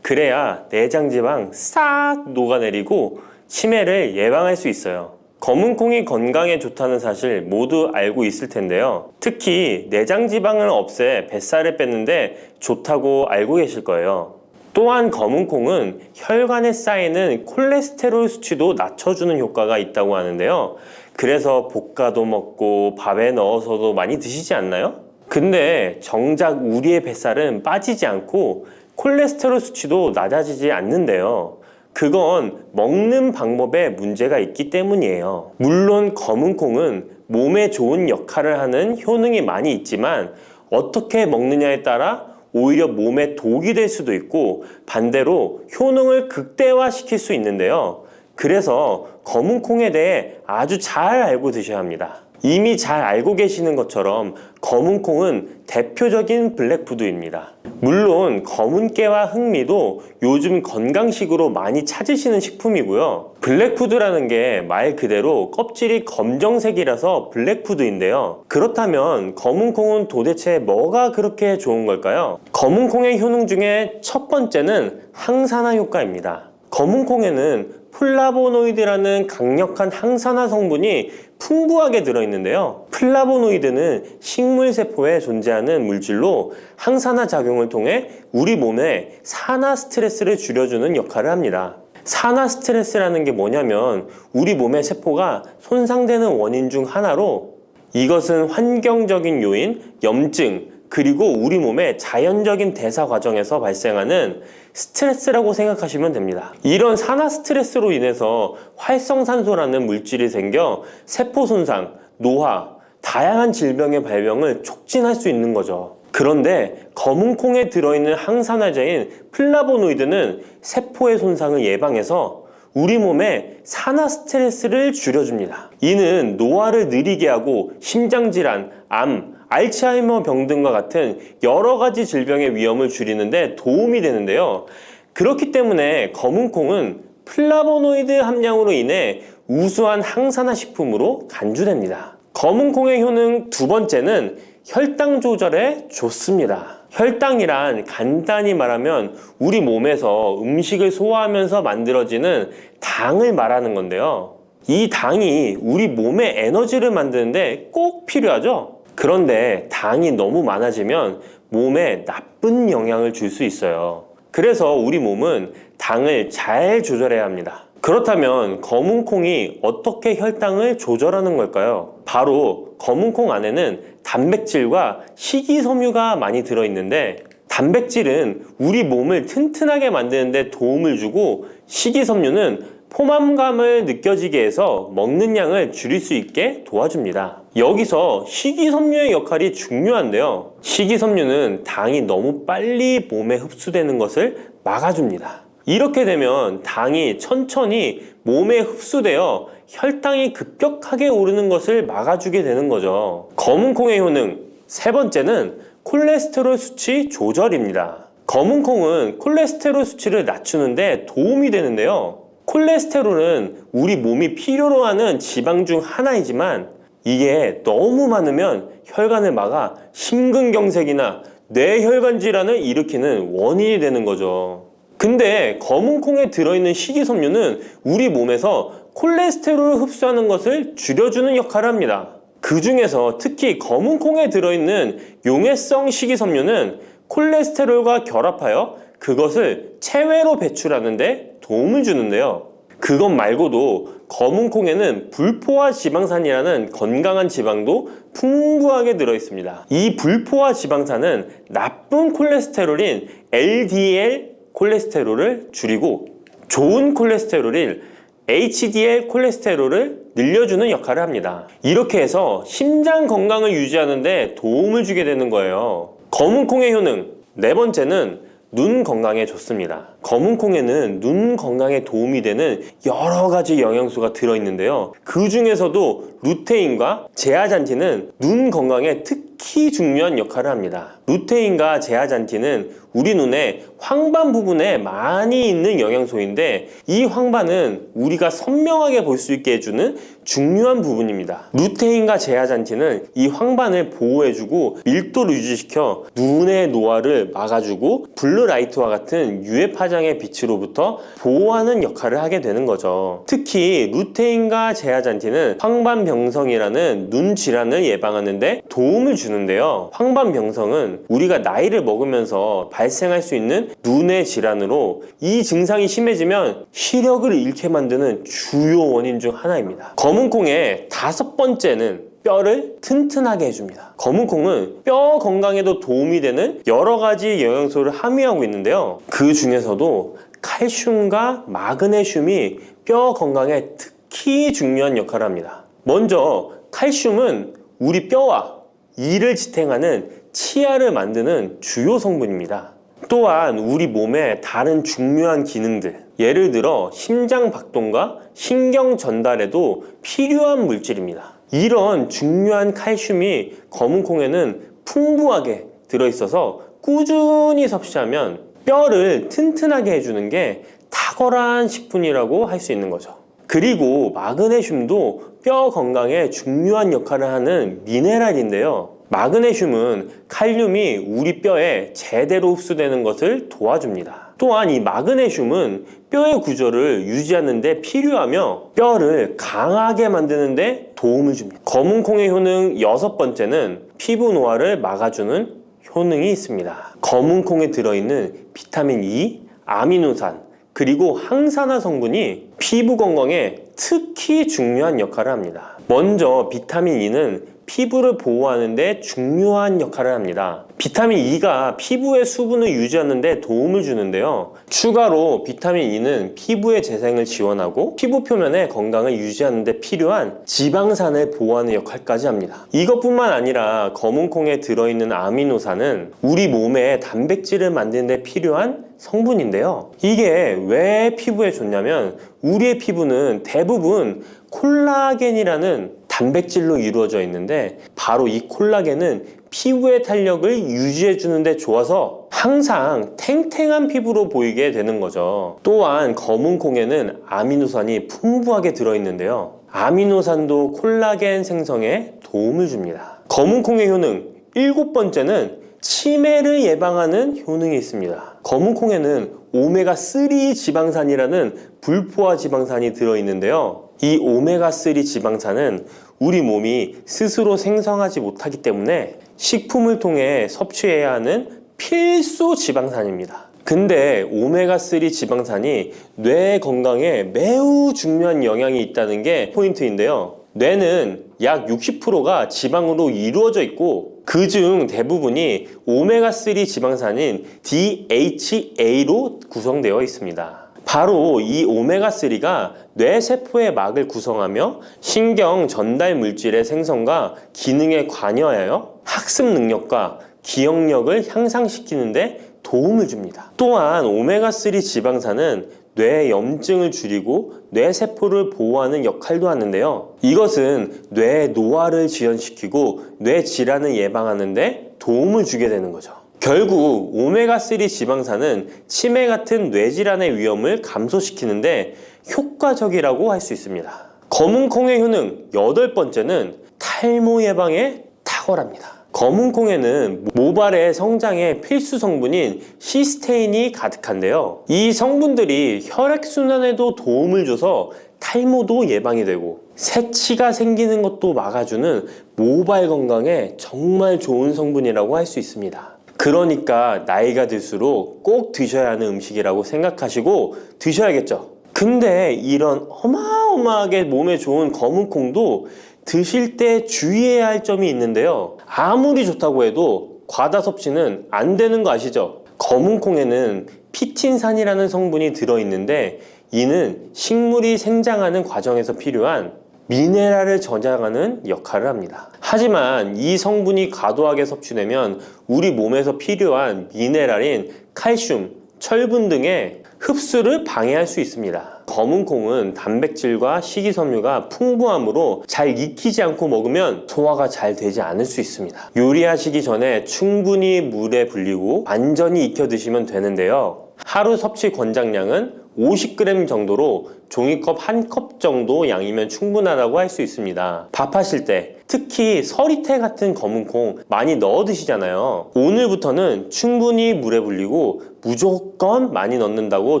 그래야 내장 지방 싹 녹아내리고 치매를 예방할 수 있어요. 검은 콩이 건강에 좋다는 사실 모두 알고 있을 텐데요. 특히 내장 지방을 없애 뱃살을 뺐는데 좋다고 알고 계실 거예요. 또한 검은 콩은 혈관에 쌓이는 콜레스테롤 수치도 낮춰주는 효과가 있다고 하는데요. 그래서 볶아도 먹고 밥에 넣어서도 많이 드시지 않나요? 근데 정작 우리의 뱃살은 빠지지 않고 콜레스테롤 수치도 낮아지지 않는데요. 그건 먹는 방법에 문제가 있기 때문이에요. 물론 검은 콩은 몸에 좋은 역할을 하는 효능이 많이 있지만 어떻게 먹느냐에 따라 오히려 몸에 독이 될 수도 있고 반대로 효능을 극대화시킬 수 있는데요. 그래서 검은 콩에 대해 아주 잘 알고 드셔야 합니다. 이미 잘 알고 계시는 것처럼 검은 콩은 대표적인 블랙푸드입니다. 물론 검은 깨와 흑미도 요즘 건강식으로 많이 찾으시는 식품이고요. 블랙푸드라는 게 말 그대로 껍질이 검정색이라서 블랙푸드인데요. 그렇다면 검은 콩은 도대체 뭐가 그렇게 좋은 걸까요? 검은 콩의 효능 중에 첫 번째는 항산화 효과입니다. 검은 콩에는 플라보노이드라는 강력한 항산화 성분이 풍부하게 들어있는데요. 플라보노이드는 식물세포에 존재하는 물질로 항산화 작용을 통해 우리 몸에 산화 스트레스를 줄여주는 역할을 합니다. 산화 스트레스라는 게 뭐냐면 우리 몸의 세포가 손상되는 원인 중 하나로 이것은 환경적인 요인, 염증, 그리고 우리 몸의 자연적인 대사 과정에서 발생하는 스트레스라고 생각하시면 됩니다. 이런 산화 스트레스로 인해서 활성산소라는 물질이 생겨 세포 손상, 노화, 다양한 질병의 발병을 촉진할 수 있는 거죠. 그런데 검은 콩에 들어있는 항산화제인 플라보노이드는 세포의 손상을 예방해서 우리 몸에 산화 스트레스를 줄여줍니다. 이는 노화를 느리게 하고 심장질환, 암, 알츠하이머 병 등과 같은 여러 가지 질병의 위험을 줄이는데 도움이 되는데요. 그렇기 때문에 검은 콩은 플라보노이드 함량으로 인해 우수한 항산화 식품으로 간주됩니다. 검은 콩의 효능 두 번째는 혈당 조절에 좋습니다. 혈당이란 간단히 말하면 우리 몸에서 음식을 소화하면서 만들어지는 당을 말하는 건데요. 이 당이 우리 몸의 에너지를 만드는데 꼭 필요하죠. 그런데 당이 너무 많아지면 몸에 나쁜 영향을 줄 수 있어요. 그래서 우리 몸은 당을 잘 조절해야 합니다. 그렇다면 검은콩이 어떻게 혈당을 조절하는 걸까요? 바로 검은콩 안에는 단백질과 식이섬유가 많이 들어있는데, 단백질은 우리 몸을 튼튼하게 만드는 데 도움을 주고, 식이섬유는 포만감을 느껴지게 해서 먹는 양을 줄일 수 있게 도와줍니다. 여기서 식이섬유의 역할이 중요한데요. 식이섬유는 당이 너무 빨리 몸에 흡수되는 것을 막아줍니다. 이렇게 되면 당이 천천히 몸에 흡수되어 혈당이 급격하게 오르는 것을 막아주게 되는 거죠. 검은콩의 효능 세 번째는 콜레스테롤 수치 조절입니다. 검은콩은 콜레스테롤 수치를 낮추는데 도움이 되는데요. 콜레스테롤은 우리 몸이 필요로 하는 지방 중 하나이지만 이게 너무 많으면 혈관을 막아 심근경색이나 뇌혈관 질환을 일으키는 원인이 되는 거죠. 근데 검은콩에 들어있는 식이섬유는 우리 몸에서 콜레스테롤을 흡수하는 것을 줄여주는 역할을 합니다. 그 중에서 특히 검은콩에 들어있는 용해성 식이섬유는 콜레스테롤과 결합하여 그것을 체외로 배출하는데 도움을 주는데요. 그것 말고도 검은콩에는 불포화 지방산이라는 건강한 지방도 풍부하게 들어있습니다. 이 불포화 지방산은 나쁜 콜레스테롤인 LDL 콜레스테롤을 줄이고 좋은 콜레스테롤인 HDL 콜레스테롤을 늘려주는 역할을 합니다. 이렇게 해서 심장 건강을 유지하는 데 도움을 주게 되는 거예요. 검은콩의 효능 네 번째는 눈 건강에 좋습니다. 검은콩에는 눈 건강에 도움이 되는 여러 가지 영양소가 들어있는데요. 그 중에서도 루테인과 제아잔틴은 눈 건강에 특히 중요한 역할을 합니다. 루테인과 제아잔틴은 우리 눈의 황반 부분에 많이 있는 영양소인데, 이 황반은 우리가 선명하게 볼 수 있게 해주는 중요한 부분입니다. 루테인과 제아잔틴은 이 황반을 보호해주고 밀도를 유지시켜 눈의 노화를 막아주고 블루라이트와 같은 UV 파장의 빛으로부터 보호하는 역할을 하게 되는 거죠. 특히 루테인과 제아잔틴은 황반병성이라는 눈 질환을 예방하는 데 도움을 주는데요. 황반병성은 우리가 나이를 먹으면서 발생할 수 있는 눈의 질환으로, 이 증상이 심해지면 시력을 잃게 만드는 주요 원인 중 하나입니다. 검은콩의 다섯 번째는 뼈를 튼튼하게 해줍니다. 검은콩은 뼈 건강에도 도움이 되는 여러 가지 영양소를 함유하고 있는데요. 그 중에서도 칼슘과 마그네슘이 뼈 건강에 특히 중요한 역할을 합니다. 먼저 칼슘은 우리 뼈와 이를 지탱하는 치아를 만드는 주요 성분입니다. 또한 우리 몸의 다른 중요한 기능들, 예를 들어 심장 박동과 신경 전달에도 필요한 물질입니다. 이런 중요한 칼슘이 검은콩에는 풍부하게 들어있어서 꾸준히 섭취하면 뼈를 튼튼하게 해주는 게 탁월한 식품이라고 할 수 있는 거죠. 그리고 마그네슘도 뼈 건강에 중요한 역할을 하는 미네랄인데요. 마그네슘은 칼륨이 우리 뼈에 제대로 흡수되는 것을 도와줍니다. 또한 이 마그네슘은 뼈의 구조를 유지하는 데 필요하며 뼈를 강하게 만드는 데 도움을 줍니다. 검은콩의 효능 여섯 번째는 피부 노화를 막아주는 효능이 있습니다. 검은콩에 들어있는 비타민 E, 아미노산, 그리고 항산화 성분이 피부 건강에 특히 중요한 역할을 합니다. 먼저 비타민 E는 피부를 보호하는 데 중요한 역할을 합니다. 비타민 E가 피부의 수분을 유지하는 데 도움을 주는데요. 추가로 비타민 E는 피부의 재생을 지원하고 피부 표면의 건강을 유지하는 데 필요한 지방산을 보호하는 역할까지 합니다. 이것뿐만 아니라 검은콩에 들어있는 아미노산은 우리 몸의 단백질을 만드는 데 필요한 성분인데요. 이게 왜 피부에 좋냐면, 우리의 피부는 대부분 콜라겐이라는 단백질로 이루어져 있는데, 바로 이 콜라겐은 피부의 탄력을 유지해 주는데 좋아서 항상 탱탱한 피부로 보이게 되는 거죠. 또한 검은콩에는 아미노산이 풍부하게 들어있는데요. 아미노산도 콜라겐 생성에 도움을 줍니다. 검은콩의 효능 일곱 번째는 치매를 예방하는 효능이 있습니다. 검은 콩에는 오메가3 지방산이라는 불포화 지방산이 들어있는데요. 이 오메가3 지방산은 우리 몸이 스스로 생성하지 못하기 때문에 식품을 통해 섭취해야 하는 필수 지방산입니다. 근데 오메가3 지방산이 뇌 건강에 매우 중요한 영향이 있다는 게 포인트인데요. 뇌는 약 60%가 지방으로 이루어져 있고 그중 대부분이 오메가3 지방산인 DHA로 구성되어 있습니다. 바로 이 오메가3가 뇌세포의 막을 구성하며 신경 전달 물질의 생성과 기능에 관여하여 학습 능력과 기억력을 향상시키는데 도움을 줍니다. 또한 오메가3 지방산은 뇌 염증을 줄이고 뇌세포를 보호하는 역할도 하는데요. 이것은 뇌 노화를 지연시키고 뇌 질환을 예방하는 데 도움을 주게 되는 거죠. 결국 오메가3 지방산은 치매 같은 뇌질환의 위험을 감소시키는데 효과적이라고 할 수 있습니다. 검은 콩의 효능 8번째는 탈모 예방에 탁월합니다. 검은 콩에는 모발의 성장에 필수 성분인 시스테인이 가득한데요. 이 성분들이 혈액순환에도 도움을 줘서 탈모도 예방이 되고 새치가 생기는 것도 막아주는 모발 건강에 정말 좋은 성분이라고 할 수 있습니다. 그러니까 나이가 들수록 꼭 드셔야 하는 음식이라고 생각하시고 드셔야겠죠. 근데 이런 어마어마하게 몸에 좋은 검은 콩도 드실 때 주의해야 할 점이 있는데요. 아무리 좋다고 해도 과다 섭취는 안 되는 거 아시죠? 검은 콩에는 피틴산이라는 성분이 들어있는데 이는 식물이 생장하는 과정에서 필요한 미네랄을 저장하는 역할을 합니다. 하지만 이 성분이 과도하게 섭취되면 우리 몸에서 필요한 미네랄인 칼슘, 철분 등의 흡수를 방해할 수 있습니다. 검은 콩은 단백질과 식이섬유가 풍부하므로 잘 익히지 않고 먹으면 소화가 잘 되지 않을 수 있습니다. 요리하시기 전에 충분히 물에 불리고 완전히 익혀 드시면 되는데요. 하루 섭취 권장량은 50g 정도로 종이컵 1컵 정도 양이면 충분하다고 할 수 있습니다. 밥하실 때 특히 서리태 같은 검은 콩 많이 넣어 드시잖아요. 오늘부터는 충분히 물에 불리고 무조건 많이 넣는다고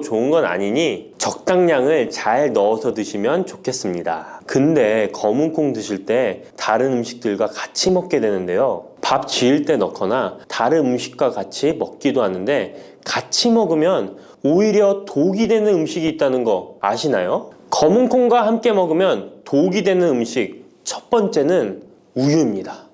좋은 건 아니니 적당량을 잘 넣어서 드시면 좋겠습니다. 근데 검은 콩 드실 때 다른 음식들과 같이 먹게 되는데요. 밥 지을 때 넣거나 다른 음식과 같이 먹기도 하는데 같이 먹으면 오히려 독이 되는 음식이 있다는 거 아시나요? 검은 콩과 함께 먹으면 독이 되는 음식 첫 번째는 우유입니다.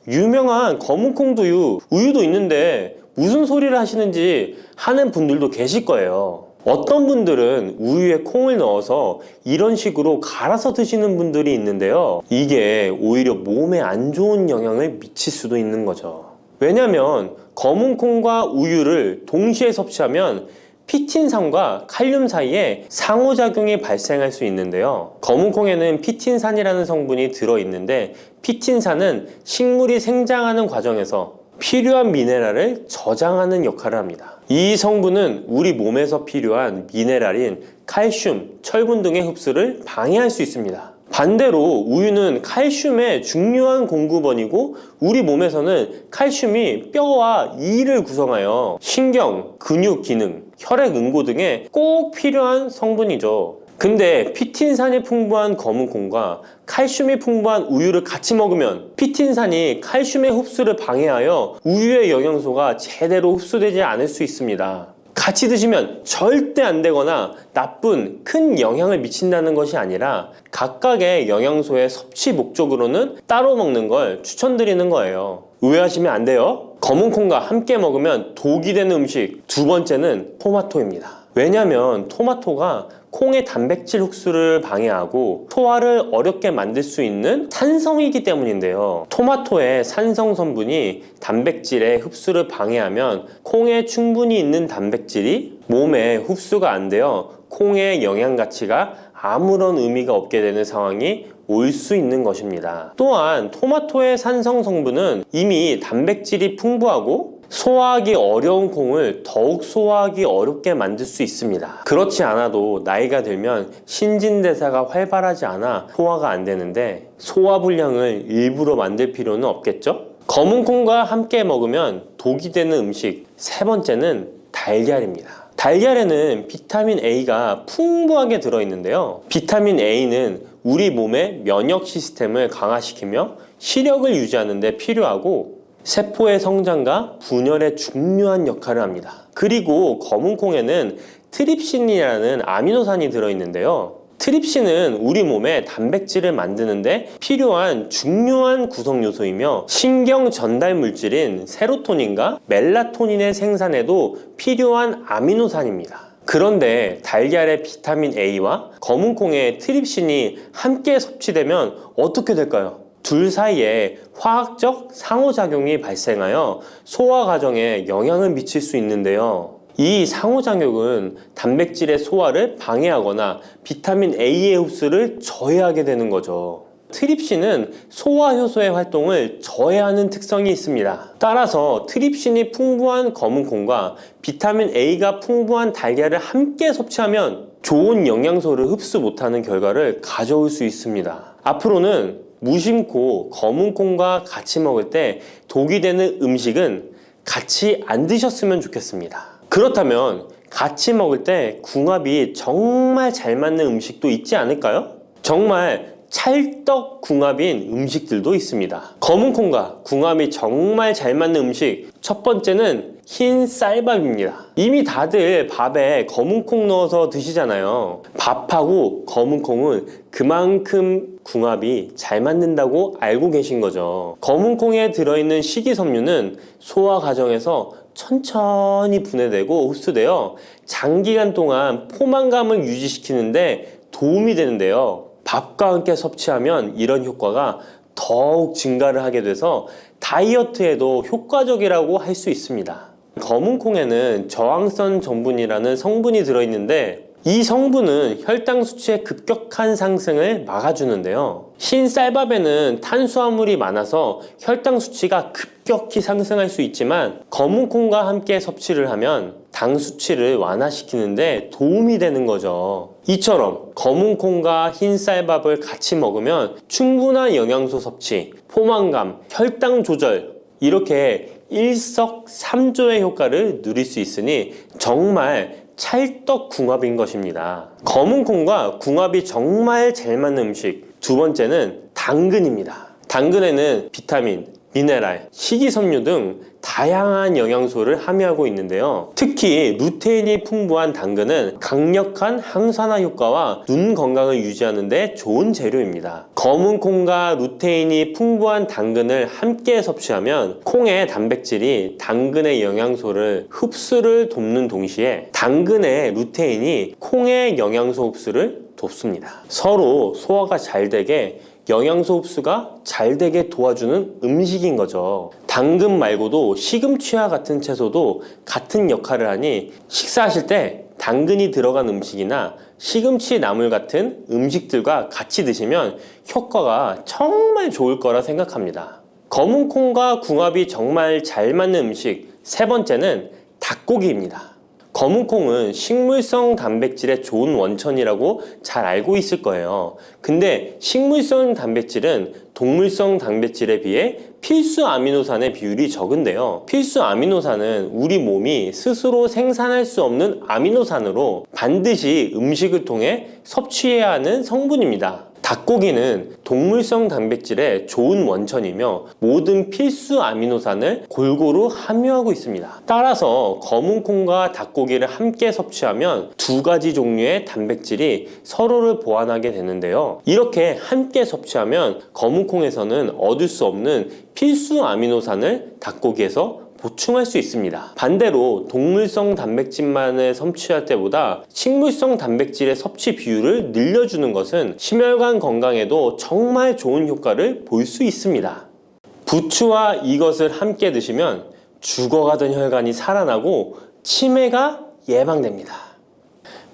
유명한 검은 콩두유, 우유도 있는데 무슨 소리를 하시는지 하는 분들도 계실 거예요. 어떤 분들은 우유에 콩을 넣어서 이런 식으로 갈아서 드시는 분들이 있는데요. 이게 오히려 몸에 안 좋은 영향을 미칠 수도 있는 거죠. 왜냐면 검은 콩과 우유를 동시에 섭취하면 피틴산과 칼륨 사이에 상호작용이 발생할 수 있는데요. 검은 콩에는 피틴산이라는 성분이 들어있는데 피틴산은 식물이 생장하는 과정에서 필요한 미네랄을 저장하는 역할을 합니다. 이 성분은 우리 몸에서 필요한 미네랄인 칼슘, 철분 등의 흡수를 방해할 수 있습니다. 반대로 우유는 칼슘의 중요한 공급원이고 우리 몸에서는 칼슘이 뼈와 이를 구성하여 신경, 근육 기능, 혈액 응고 등에 꼭 필요한 성분이죠. 근데 피틴산이 풍부한 검은 콩과 칼슘이 풍부한 우유를 같이 먹으면 피틴산이 칼슘의 흡수를 방해하여 우유의 영양소가 제대로 흡수되지 않을 수 있습니다. 같이 드시면 절대 안 되거나 나쁜 큰 영향을 미친다는 것이 아니라 각각의 영양소의 섭취 목적으로는 따로 먹는 걸 추천드리는 거예요. 오해하시면 안 돼요. 검은 콩과 함께 먹으면 독이 되는 음식 두 번째는 토마토입니다. 왜냐면 토마토가 콩의 단백질 흡수를 방해하고 소화를 어렵게 만들 수 있는 산성이기 때문인데요. 토마토의 산성 성분이 단백질의 흡수를 방해하면 콩에 충분히 있는 단백질이 몸에 흡수가 안 되어 콩의 영양 가치가 아무런 의미가 없게 되는 상황이 올 수 있는 것입니다. 또한 토마토의 산성 성분은 이미 단백질이 풍부하고 소화하기 어려운 콩을 더욱 소화하기 어렵게 만들 수 있습니다. 그렇지 않아도 나이가 들면 신진대사가 활발하지 않아 소화가 안 되는데 소화불량을 일부러 만들 필요는 없겠죠? 검은콩과 함께 먹으면 독이 되는 음식 세 번째는 달걀입니다. 달걀에는 비타민 A가 풍부하게 들어있는데요. 비타민 A는 우리 몸의 면역 시스템을 강화시키며 시력을 유지하는 데 필요하고 세포의 성장과 분열에 중요한 역할을 합니다. 그리고 검은콩에는 트립신이라는 아미노산이 들어있는데요. 트립신은 우리 몸에 단백질을 만드는데 필요한 중요한 구성 요소이며 신경 전달 물질인 세로토닌과 멜라토닌의 생산에도 필요한 아미노산입니다. 그런데 달걀의 비타민 A와 검은콩의 트립신이 함께 섭취되면 어떻게 될까요? 둘 사이에 화학적 상호작용이 발생하여 소화 과정에 영향을 미칠 수 있는데요. 이 상호작용은 단백질의 소화를 방해하거나 비타민 A의 흡수를 저해하게 되는 거죠. 트립신은 소화 효소의 활동을 저해하는 특성이 있습니다. 따라서 트립신이 풍부한 검은콩과 비타민 A가 풍부한 달걀을 함께 섭취하면 좋은 영양소를 흡수 못하는 결과를 가져올 수 있습니다. 앞으로는 무심코 검은콩과 같이 먹을 때 독이 되는 음식은 같이 안 드셨으면 좋겠습니다. 그렇다면 같이 먹을 때 궁합이 정말 잘 맞는 음식도 있지 않을까요? 정말 찰떡궁합인 음식들도 있습니다. 검은콩과 궁합이 정말 잘 맞는 음식 첫 번째는 흰 쌀밥입니다. 이미 다들 밥에 검은콩 넣어서 드시잖아요. 밥하고 검은콩은 그만큼 궁합이 잘 맞는다고 알고 계신 거죠. 검은콩에 들어있는 식이섬유는 소화 과정에서 천천히 분해되고 흡수되어 장기간 동안 포만감을 유지시키는데 도움이 되는데요. 밥과 함께 섭취하면 이런 효과가 더욱 증가를 하게 돼서 다이어트에도 효과적이라고 할 수 있습니다. 검은콩에는 저항성 전분이라는 성분이 들어있는데 이 성분은 혈당 수치의 급격한 상승을 막아주는데요. 흰 쌀밥에는 탄수화물이 많아서 혈당 수치가 급격히 상승할 수 있지만 검은콩과 함께 섭취를 하면 당 수치를 완화시키는데 도움이 되는 거죠. 이처럼 검은콩과 흰 쌀밥을 같이 먹으면 충분한 영양소 섭취, 포만감, 혈당 조절 이렇게 일석삼조의 효과를 누릴 수 있으니 정말 찰떡궁합인 것입니다. 검은콩과 궁합이 정말 잘 맞는 음식 두 번째는 당근입니다. 당근에는 비타민, 미네랄, 식이섬유 등 다양한 영양소를 함유하고 있는데요. 특히 루테인이 풍부한 당근은 강력한 항산화 효과와 눈 건강을 유지하는 데 좋은 재료입니다. 검은콩과 루테인이 풍부한 당근을 함께 섭취하면 콩의 단백질이 당근의 영양소를 흡수를 돕는 동시에 당근의 루테인이 콩의 영양소 흡수를 돕습니다. 서로 소화가 잘 되게 영양소 흡수가 잘 되게 도와주는 음식인 거죠. 당근 말고도 시금치와 같은 채소도 같은 역할을 하니 식사하실 때 당근이 들어간 음식이나 시금치 나물 같은 음식들과 같이 드시면 효과가 정말 좋을 거라 생각합니다. 검은콩과 궁합이 정말 잘 맞는 음식 세 번째는 닭고기입니다. 검은콩은 식물성 단백질의 좋은 원천이라고 잘 알고 있을 거예요. 근데 식물성 단백질은 동물성 단백질에 비해 필수 아미노산의 비율이 적은데요. 필수 아미노산은 우리 몸이 스스로 생산할 수 없는 아미노산으로 반드시 음식을 통해 섭취해야 하는 성분입니다. 닭고기는 동물성 단백질의 좋은 원천이며 모든 필수 아미노산을 골고루 함유하고 있습니다. 따라서 검은콩과 닭고기를 함께 섭취하면 두 가지 종류의 단백질이 서로를 보완하게 되는데요. 이렇게 함께 섭취하면 검은콩에서는 얻을 수 없는 필수 아미노산을 닭고기에서 보충할 수 있습니다. 반대로 동물성 단백질만을 섭취할 때보다 식물성 단백질의 섭취 비율을 늘려주는 것은 심혈관 건강에도 정말 좋은 효과를 볼 수 있습니다. 부추와 이것을 함께 드시면 죽어가던 혈관이 살아나고 치매가 예방됩니다.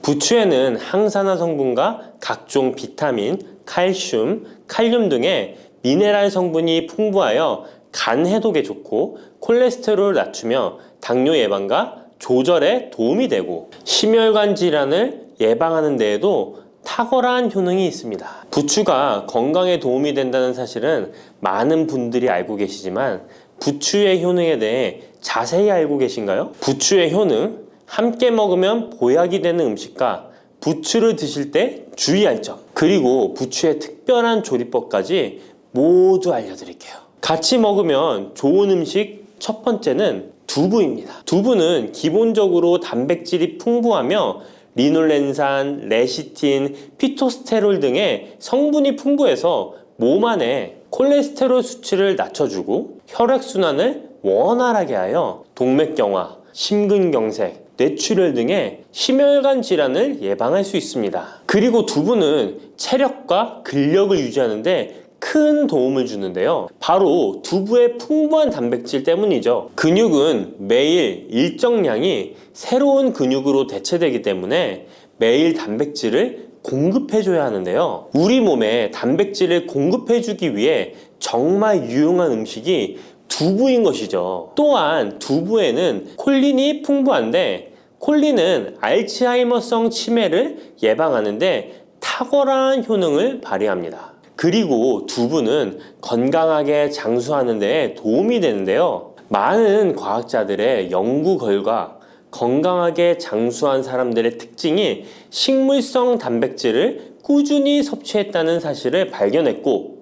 부추에는 항산화 성분과 각종 비타민, 칼슘, 칼륨 등의 미네랄 성분이 풍부하여 간 해독에 좋고 콜레스테롤을 낮추며 당뇨 예방과 조절에 도움이 되고 심혈관 질환을 예방하는 데에도 탁월한 효능이 있습니다. 부추가 건강에 도움이 된다는 사실은 많은 분들이 알고 계시지만 부추의 효능에 대해 자세히 알고 계신가요? 부추의 효능, 함께 먹으면 보약이 되는 음식과 부추를 드실 때 주의할 점, 그리고 부추의 특별한 조리법까지 모두 알려드릴게요. 같이 먹으면 좋은 음식 첫 번째는 두부입니다. 두부는 기본적으로 단백질이 풍부하며 리놀렌산, 레시틴, 피토스테롤 등의 성분이 풍부해서 몸 안에 콜레스테롤 수치를 낮춰주고 혈액순환을 원활하게 하여 동맥경화, 심근경색, 뇌출혈 등의 심혈관 질환을 예방할 수 있습니다. 그리고 두부는 체력과 근력을 유지하는 데 큰 도움을 주는데요. 바로 두부의 풍부한 단백질 때문이죠. 근육은 매일 일정량이 새로운 근육으로 대체되기 때문에 매일 단백질을 공급해줘야 하는데요. 우리 몸에 단백질을 공급해주기 위해 정말 유용한 음식이 두부인 것이죠. 또한 두부에는 콜린이 풍부한데 콜린은 알츠하이머성 치매를 예방하는데 탁월한 효능을 발휘합니다. 그리고 두부는 건강하게 장수하는 데 도움이 되는데요. 많은 과학자들의 연구 결과 건강하게 장수한 사람들의 특징이 식물성 단백질을 꾸준히 섭취했다는 사실을 발견했고,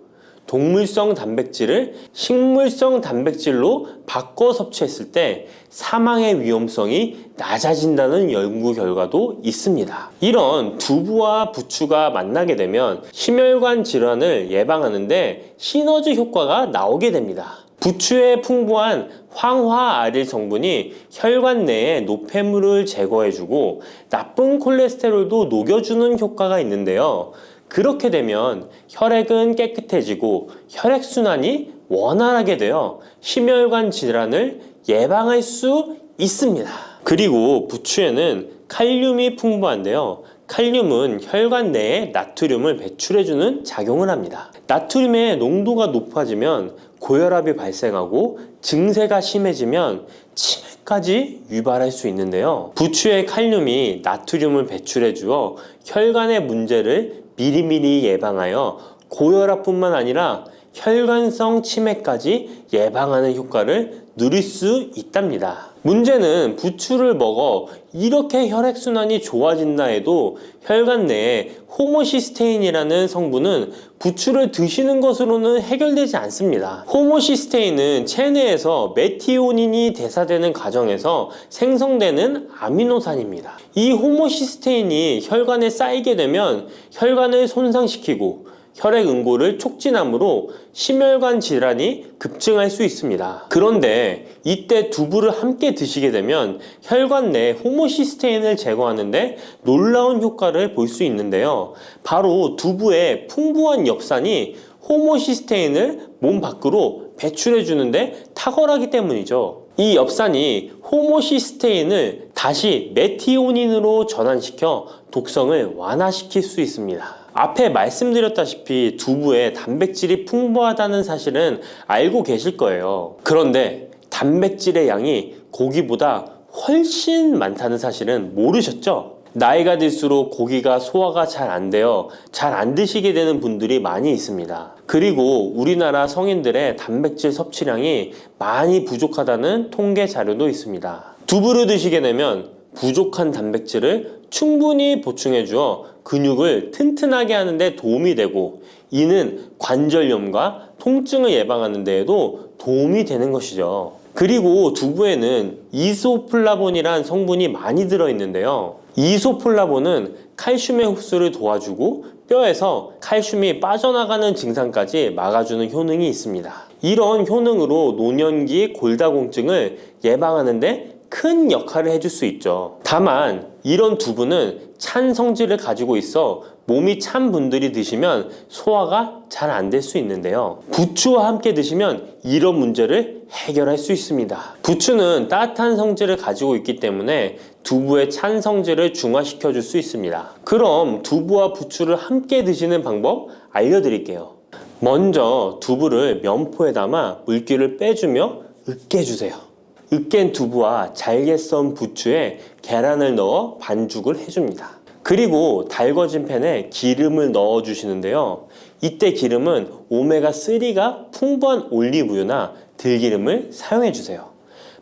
동물성 단백질을 식물성 단백질로 바꿔 섭취했을 때 사망의 위험성이 낮아진다는 연구 결과도 있습니다. 이런 두부와 부추가 만나게 되면 심혈관 질환을 예방하는데 시너지 효과가 나오게 됩니다. 부추에 풍부한 황화아릴 성분이 혈관 내의 노폐물을 제거해주고 나쁜 콜레스테롤도 녹여주는 효과가 있는데요. 그렇게 되면 혈액은 깨끗해지고 혈액순환이 원활하게 되어 심혈관 질환을 예방할 수 있습니다. 그리고 부추에는 칼륨이 풍부한데요. 칼륨은 혈관 내에 나트륨을 배출해주는 작용을 합니다. 나트륨의 농도가 높아지면 고혈압이 발생하고 증세가 심해지면 치매까지 유발할 수 있는데요. 부추의 칼륨이 나트륨을 배출해 주어 혈관의 문제를 미리미리 예방하여 고혈압뿐만 아니라 혈관성 치매까지 예방하는 효과를 누릴 수 있답니다. 문제는 부추를 먹어 이렇게 혈액순환이 좋아진다 해도 혈관 내에 호모시스테인이라는 성분은 부추를 드시는 것으로는 해결되지 않습니다. 호모시스테인은 체내에서 메티오닌이 대사되는 과정에서 생성되는 아미노산입니다. 이 호모시스테인이 혈관에 쌓이게 되면 혈관을 손상시키고 혈액 응고를 촉진하므로 심혈관 질환이 급증할 수 있습니다. 그런데 이때 두부를 함께 드시게 되면 혈관 내 호모시스테인을 제거하는데 놀라운 효과를 볼 수 있는데요. 바로 두부의 풍부한 엽산이 호모시스테인을 몸 밖으로 배출해 주는데 탁월하기 때문이죠. 이 엽산이 호모시스테인을 다시 메티오닌으로 전환시켜 독성을 완화시킬 수 있습니다. 앞에 말씀드렸다시피 두부에 단백질이 풍부하다는 사실은 알고 계실 거예요. 그런데 단백질의 양이 고기보다 훨씬 많다는 사실은 모르셨죠? 나이가 들수록 고기가 소화가 잘 안 되어 잘 안 드시게 되는 분들이 많이 있습니다. 그리고 우리나라 성인들의 단백질 섭취량이 많이 부족하다는 통계 자료도 있습니다. 두부를 드시게 되면 부족한 단백질을 충분히 보충해 주어 근육을 튼튼하게 하는 데 도움이 되고, 이는 관절염과 통증을 예방하는 데에도 도움이 되는 것이죠. 그리고 두부에는 이소플라본이란 성분이 많이 들어있는데요. 이소플라본은 칼슘의 흡수를 도와주고 뼈에서 칼슘이 빠져나가는 증상까지 막아주는 효능이 있습니다. 이런 효능으로 노년기 골다공증을 예방하는 데 큰 역할을 해줄 수 있죠. 다만 이런 두부는 찬 성질을 가지고 있어 몸이 찬 분들이 드시면 소화가 잘 안 될 수 있는데요. 부추와 함께 드시면 이런 문제를 해결할 수 있습니다. 부추는 따뜻한 성질을 가지고 있기 때문에 두부의 찬 성질을 중화시켜 줄 수 있습니다. 그럼 두부와 부추를 함께 드시는 방법 알려드릴게요. 먼저 두부를 면포에 담아 물기를 빼주며 으깨주세요. 으깬 두부와 잘게 썬 부추에 계란을 넣어 반죽을 해줍니다. 그리고 달궈진 팬에 기름을 넣어 주시는데요. 이때 기름은 오메가3가 풍부한 올리브유나 들기름을 사용해 주세요.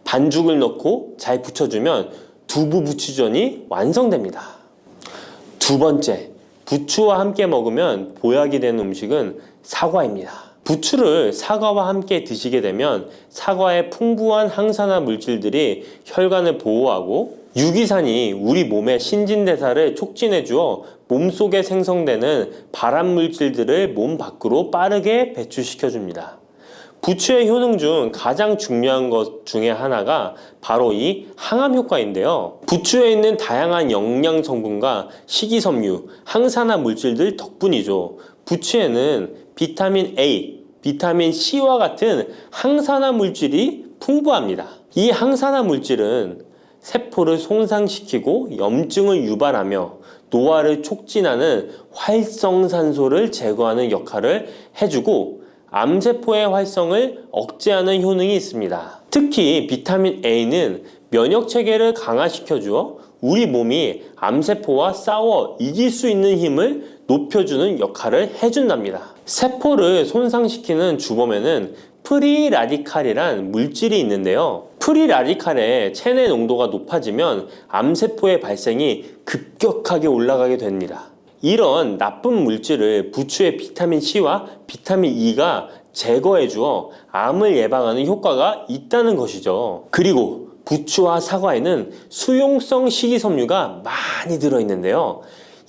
반죽을 넣고 잘 부쳐주면 두부 부추전이 완성됩니다. 두 번째, 부추와 함께 먹으면 보약이 되는 음식은 사과입니다. 부추를 사과와 함께 드시게 되면 사과의 풍부한 항산화 물질들이 혈관을 보호하고 유기산이 우리 몸의 신진대사를 촉진해 주어 몸속에 생성되는 발암 물질들을 몸 밖으로 빠르게 배출시켜 줍니다. 부추의 효능 중 가장 중요한 것 중에 하나가 바로 이 항암 효과인데요. 부추에 있는 다양한 영양 성분과 식이섬유, 항산화 물질들 덕분이죠. 부추에는 비타민 A, 비타민 C와 같은 항산화 물질이 풍부합니다. 이 항산화 물질은 세포를 손상시키고 염증을 유발하며 노화를 촉진하는 활성산소를 제거하는 역할을 해주고 암세포의 활성을 억제하는 효능이 있습니다. 특히 비타민 A는 면역체계를 강화시켜주어 우리 몸이 암세포와 싸워 이길 수 있는 힘을 높여주는 역할을 해준답니다. 세포를 손상시키는 주범에는 프리라디칼이란 물질이 있는데요. 프리라디칼의 체내 농도가 높아지면 암세포의 발생이 급격하게 올라가게 됩니다. 이런 나쁜 물질을 부추의 비타민 C와 비타민 E가 제거해 주어 암을 예방하는 효과가 있다는 것이죠. 그리고 부추와 사과에는 수용성 식이섬유가 많이 들어있는데요.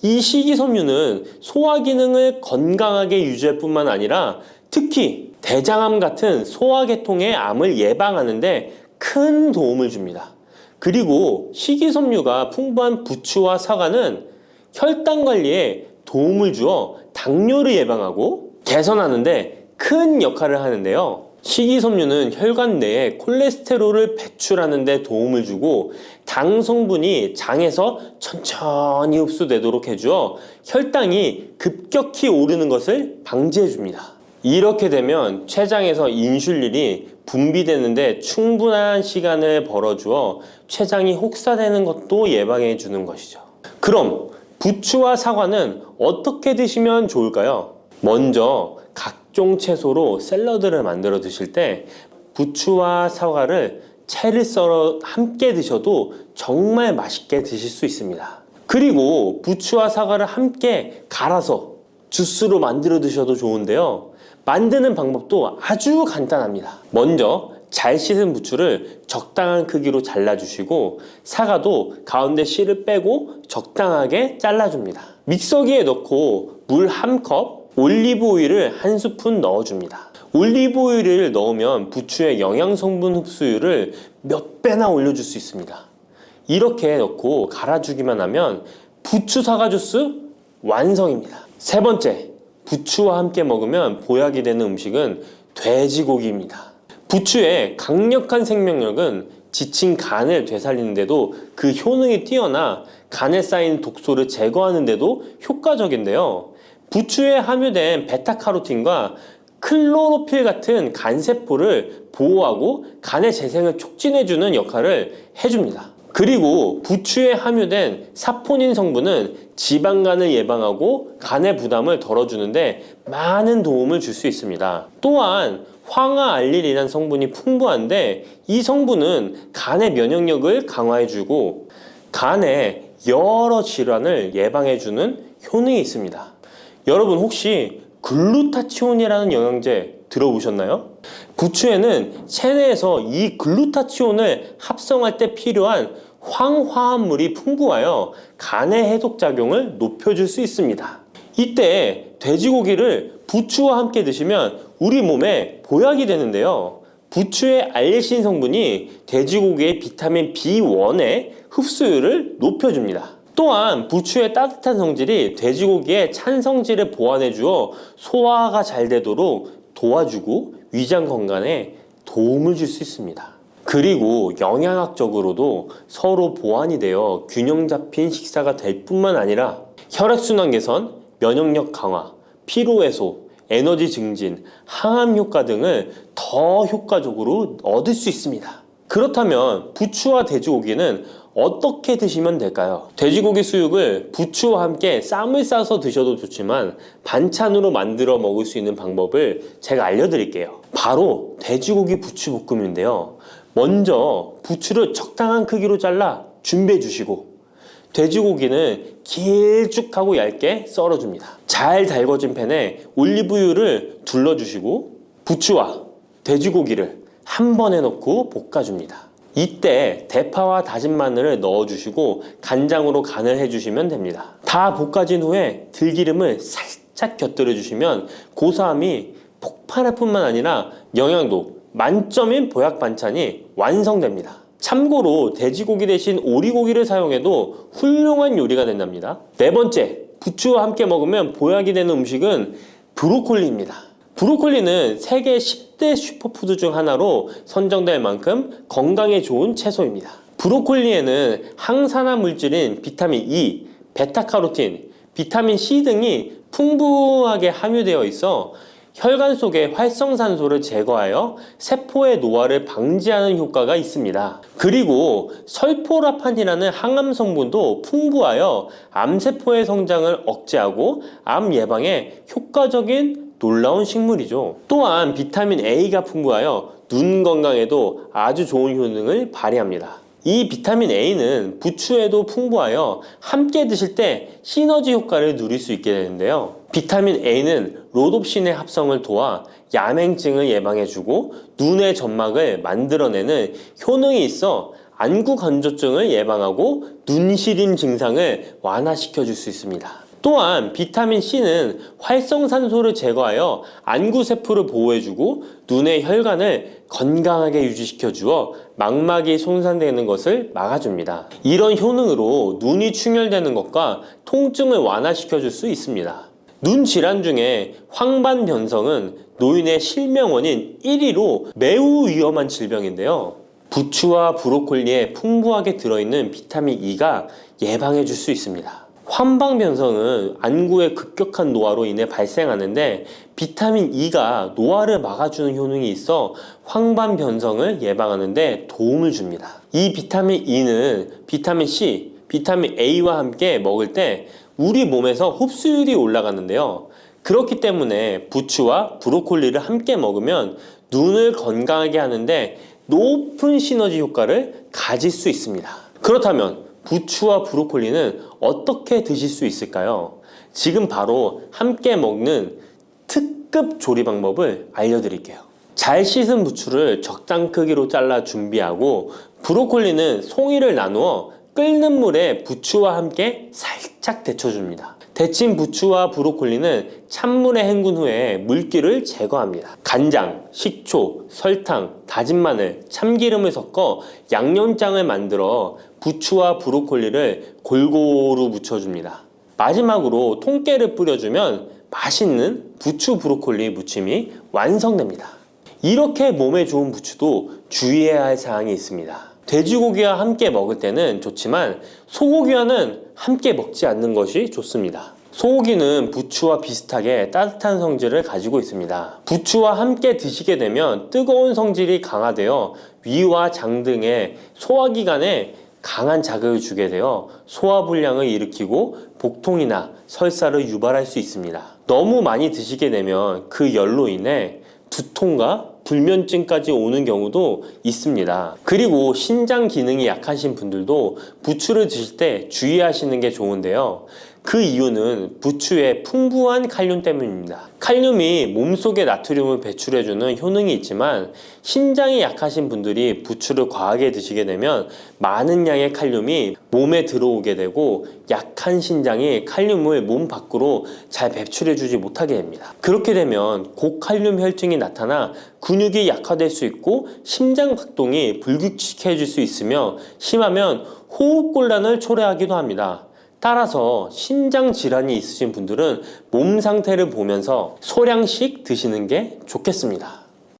이 식이섬유는 소화 기능을 건강하게 유지할 뿐만 아니라 특히 대장암 같은 소화계통의 암을 예방하는 데 큰 도움을 줍니다. 그리고 식이섬유가 풍부한 부추와 사과는 혈당 관리에 도움을 주어 당뇨를 예방하고 개선하는데 큰 역할을 하는데요. 식이섬유는 혈관 내에 콜레스테롤을 배출하는 데 도움을 주고 당 성분이 장에서 천천히 흡수되도록 해주어 혈당이 급격히 오르는 것을 방지해 줍니다. 이렇게 되면 췌장에서 인슐린이 분비되는데 충분한 시간을 벌어주어 췌장이 혹사되는 것도 예방해 주는 것이죠. 그럼 부추와 사과는 어떻게 드시면 좋을까요? 먼저 각종 채소로 샐러드를 만들어 드실 때 부추와 사과를 채를 썰어 함께 드셔도 정말 맛있게 드실 수 있습니다. 그리고 부추와 사과를 함께 갈아서 주스로 만들어 드셔도 좋은데요. 만드는 방법도 아주 간단합니다. 먼저 잘 씻은 부추를 적당한 크기로 잘라주시고 사과도 가운데 씨를 빼고 적당하게 잘라줍니다. 믹서기에 넣고 물 1컵, 올리브 오일을 1스푼 넣어줍니다. 올리브 오일을 넣으면 부추의 영양 성분 흡수율을 몇 배나 올려줄 수 있습니다. 이렇게 넣고 갈아주기만 하면 부추 사과 주스 완성입니다. 세 번째, 부추와 함께 먹으면 보약이 되는 음식은 돼지고기입니다. 부추의 강력한 생명력은 지친 간을 되살리는데도 그 효능이 뛰어나 간에 쌓인 독소를 제거하는데도 효과적인데요. 부추에 함유된 베타카로틴과 클로로필 같은 간세포를 보호하고 간의 재생을 촉진해주는 역할을 해줍니다. 그리고 부추에 함유된 사포닌 성분은 지방간을 예방하고 간의 부담을 덜어주는데 많은 도움을 줄 수 있습니다. 또한 황화알릴이라는 성분이 풍부한데 이 성분은 간의 면역력을 강화해주고 간의 여러 질환을 예방해주는 효능이 있습니다. 여러분 혹시 글루타치온이라는 영양제 들어보셨나요? 부추에는 체내에서 이 글루타치온을 합성할 때 필요한 황화합물이 풍부하여 간의 해독작용을 높여줄 수 있습니다. 이때 돼지고기를 부추와 함께 드시면 우리 몸에 보약이 되는데요. 부추의 알리신 성분이 돼지고기의 비타민 B1의 흡수율을 높여줍니다. 또한 부추의 따뜻한 성질이 돼지고기의 찬 성질을 보완해 주어 소화가 잘 되도록 도와주고 위장 건강에 도움을 줄 수 있습니다. 그리고 영양학적으로도 서로 보완이 되어 균형 잡힌 식사가 될 뿐만 아니라 혈액순환 개선, 면역력 강화, 피로 해소, 에너지 증진, 항암 효과 등을 더 효과적으로 얻을 수 있습니다. 그렇다면 부추와 돼지고기는 어떻게 드시면 될까요? 돼지고기 수육을 부추와 함께 쌈을 싸서 드셔도 좋지만 반찬으로 만들어 먹을 수 있는 방법을 제가 알려드릴게요. 바로 돼지고기 부추볶음인데요. 먼저 부추를 적당한 크기로 잘라 준비해 주시고 돼지고기는 길쭉하고 얇게 썰어줍니다. 잘 달궈진 팬에 올리브유를 둘러주시고 부추와 돼지고기를 한 번에 넣고 볶아줍니다. 이때 대파와 다진 마늘을 넣어주시고 간장으로 간을 해주시면 됩니다. 다 볶아진 후에 들기름을 살짝 곁들여 주시면 고소함이 폭발할 뿐만 아니라 영양도 만점인 보약 반찬이 완성됩니다. 참고로 돼지고기 대신 오리고기를 사용해도 훌륭한 요리가 된답니다. 네 번째, 부추와 함께 먹으면 보약이 되는 음식은 브로콜리입니다. 브로콜리는 세계 10대 슈퍼푸드 중 하나로 선정될 만큼 건강에 좋은 채소입니다. 브로콜리에는 항산화 물질인 비타민 E, 베타카로틴, 비타민 C 등이 풍부하게 함유되어 있어 혈관 속의 활성산소를 제거하여 세포의 노화를 방지하는 효과가 있습니다. 그리고 설포라판이라는 항암 성분도 풍부하여 암세포의 성장을 억제하고 암 예방에 효과적인 놀라운 식물이죠. 또한 비타민 A가 풍부하여 눈 건강에도 아주 좋은 효능을 발휘합니다. 이 비타민 A는 부추에도 풍부하여 함께 드실 때 시너지 효과를 누릴 수 있게 되는데요. 비타민 A는 로놉신의 합성을 도와 야맹증을 예방해주고 눈의 점막을 만들어내는 효능이 있어 안구 건조증을 예방하고 눈시림 증상을 완화시켜줄 수 있습니다. 또한 비타민 C는 활성산소를 제거하여 안구세포를 보호해주고 눈의 혈관을 건강하게 유지시켜 주어 망막이 손상되는 것을 막아줍니다. 이런 효능으로 눈이 충혈되는 것과 통증을 완화시켜 줄 수 있습니다. 눈 질환 중에 황반변성은 노인의 실명 원인 1위로 매우 위험한 질병인데요. 부추와 브로콜리에 풍부하게 들어있는 비타민 E가 예방해 줄 수 있습니다. 황반변성은 안구의 급격한 노화로 인해 발생하는데 비타민 E가 노화를 막아주는 효능이 있어 황반변성을 예방하는 데 도움을 줍니다. 이 비타민 E는 비타민 C, 비타민 A와 함께 먹을 때 우리 몸에서 흡수율이 올라가는데요. 그렇기 때문에 부추와 브로콜리를 함께 먹으면 눈을 건강하게 하는데 높은 시너지 효과를 가질 수 있습니다. 그렇다면 부추와 브로콜리는 어떻게 드실 수 있을까요? 지금 바로 함께 먹는 특급 조리 방법을 알려드릴게요. 잘 씻은 부추를 적당 크기로 잘라 준비하고 브로콜리는 송이를 나누어 끓는 물에 부추와 함께 살짝 데쳐줍니다. 데친 부추와 브로콜리는 찬물에 헹군 후에 물기를 제거합니다. 간장, 식초, 설탕, 다진 마늘, 참기름을 섞어 양념장을 만들어 부추와 브로콜리를 골고루 묻혀줍니다. 마지막으로 통깨를 뿌려주면 맛있는 부추 브로콜리 무침이 완성됩니다. 이렇게 몸에 좋은 부추도 주의해야 할 사항이 있습니다. 돼지고기와 함께 먹을 때는 좋지만 소고기와는 함께 먹지 않는 것이 좋습니다. 소고기는 부추와 비슷하게 따뜻한 성질을 가지고 있습니다. 부추와 함께 드시게 되면 뜨거운 성질이 강화되어 위와 장 등의 소화기관에 강한 자극을 주게 되어 소화불량을 일으키고 복통이나 설사를 유발할 수 있습니다. 너무 많이 드시게 되면 그 열로 인해 두통과 불면증까지 오는 경우도 있습니다. 그리고 신장 기능이 약하신 분들도 부추를 드실 때 주의하시는 게 좋은데요. 그 이유는 부추의 풍부한 칼륨 때문입니다. 칼륨이 몸속에 나트륨을 배출해주는 효능이 있지만 신장이 약하신 분들이 부추를 과하게 드시게 되면 많은 양의 칼륨이 몸에 들어오게 되고 약한 신장이 칼륨을 몸 밖으로 잘 배출해주지 못하게 됩니다. 그렇게 되면 고칼륨 혈증이 나타나 근육이 약화될 수 있고 심장 박동이 불규칙해질 수 있으며 심하면 호흡곤란을 초래하기도 합니다. 따라서 신장 질환이 있으신 분들은 몸 상태를 보면서 소량씩 드시는 게 좋겠습니다.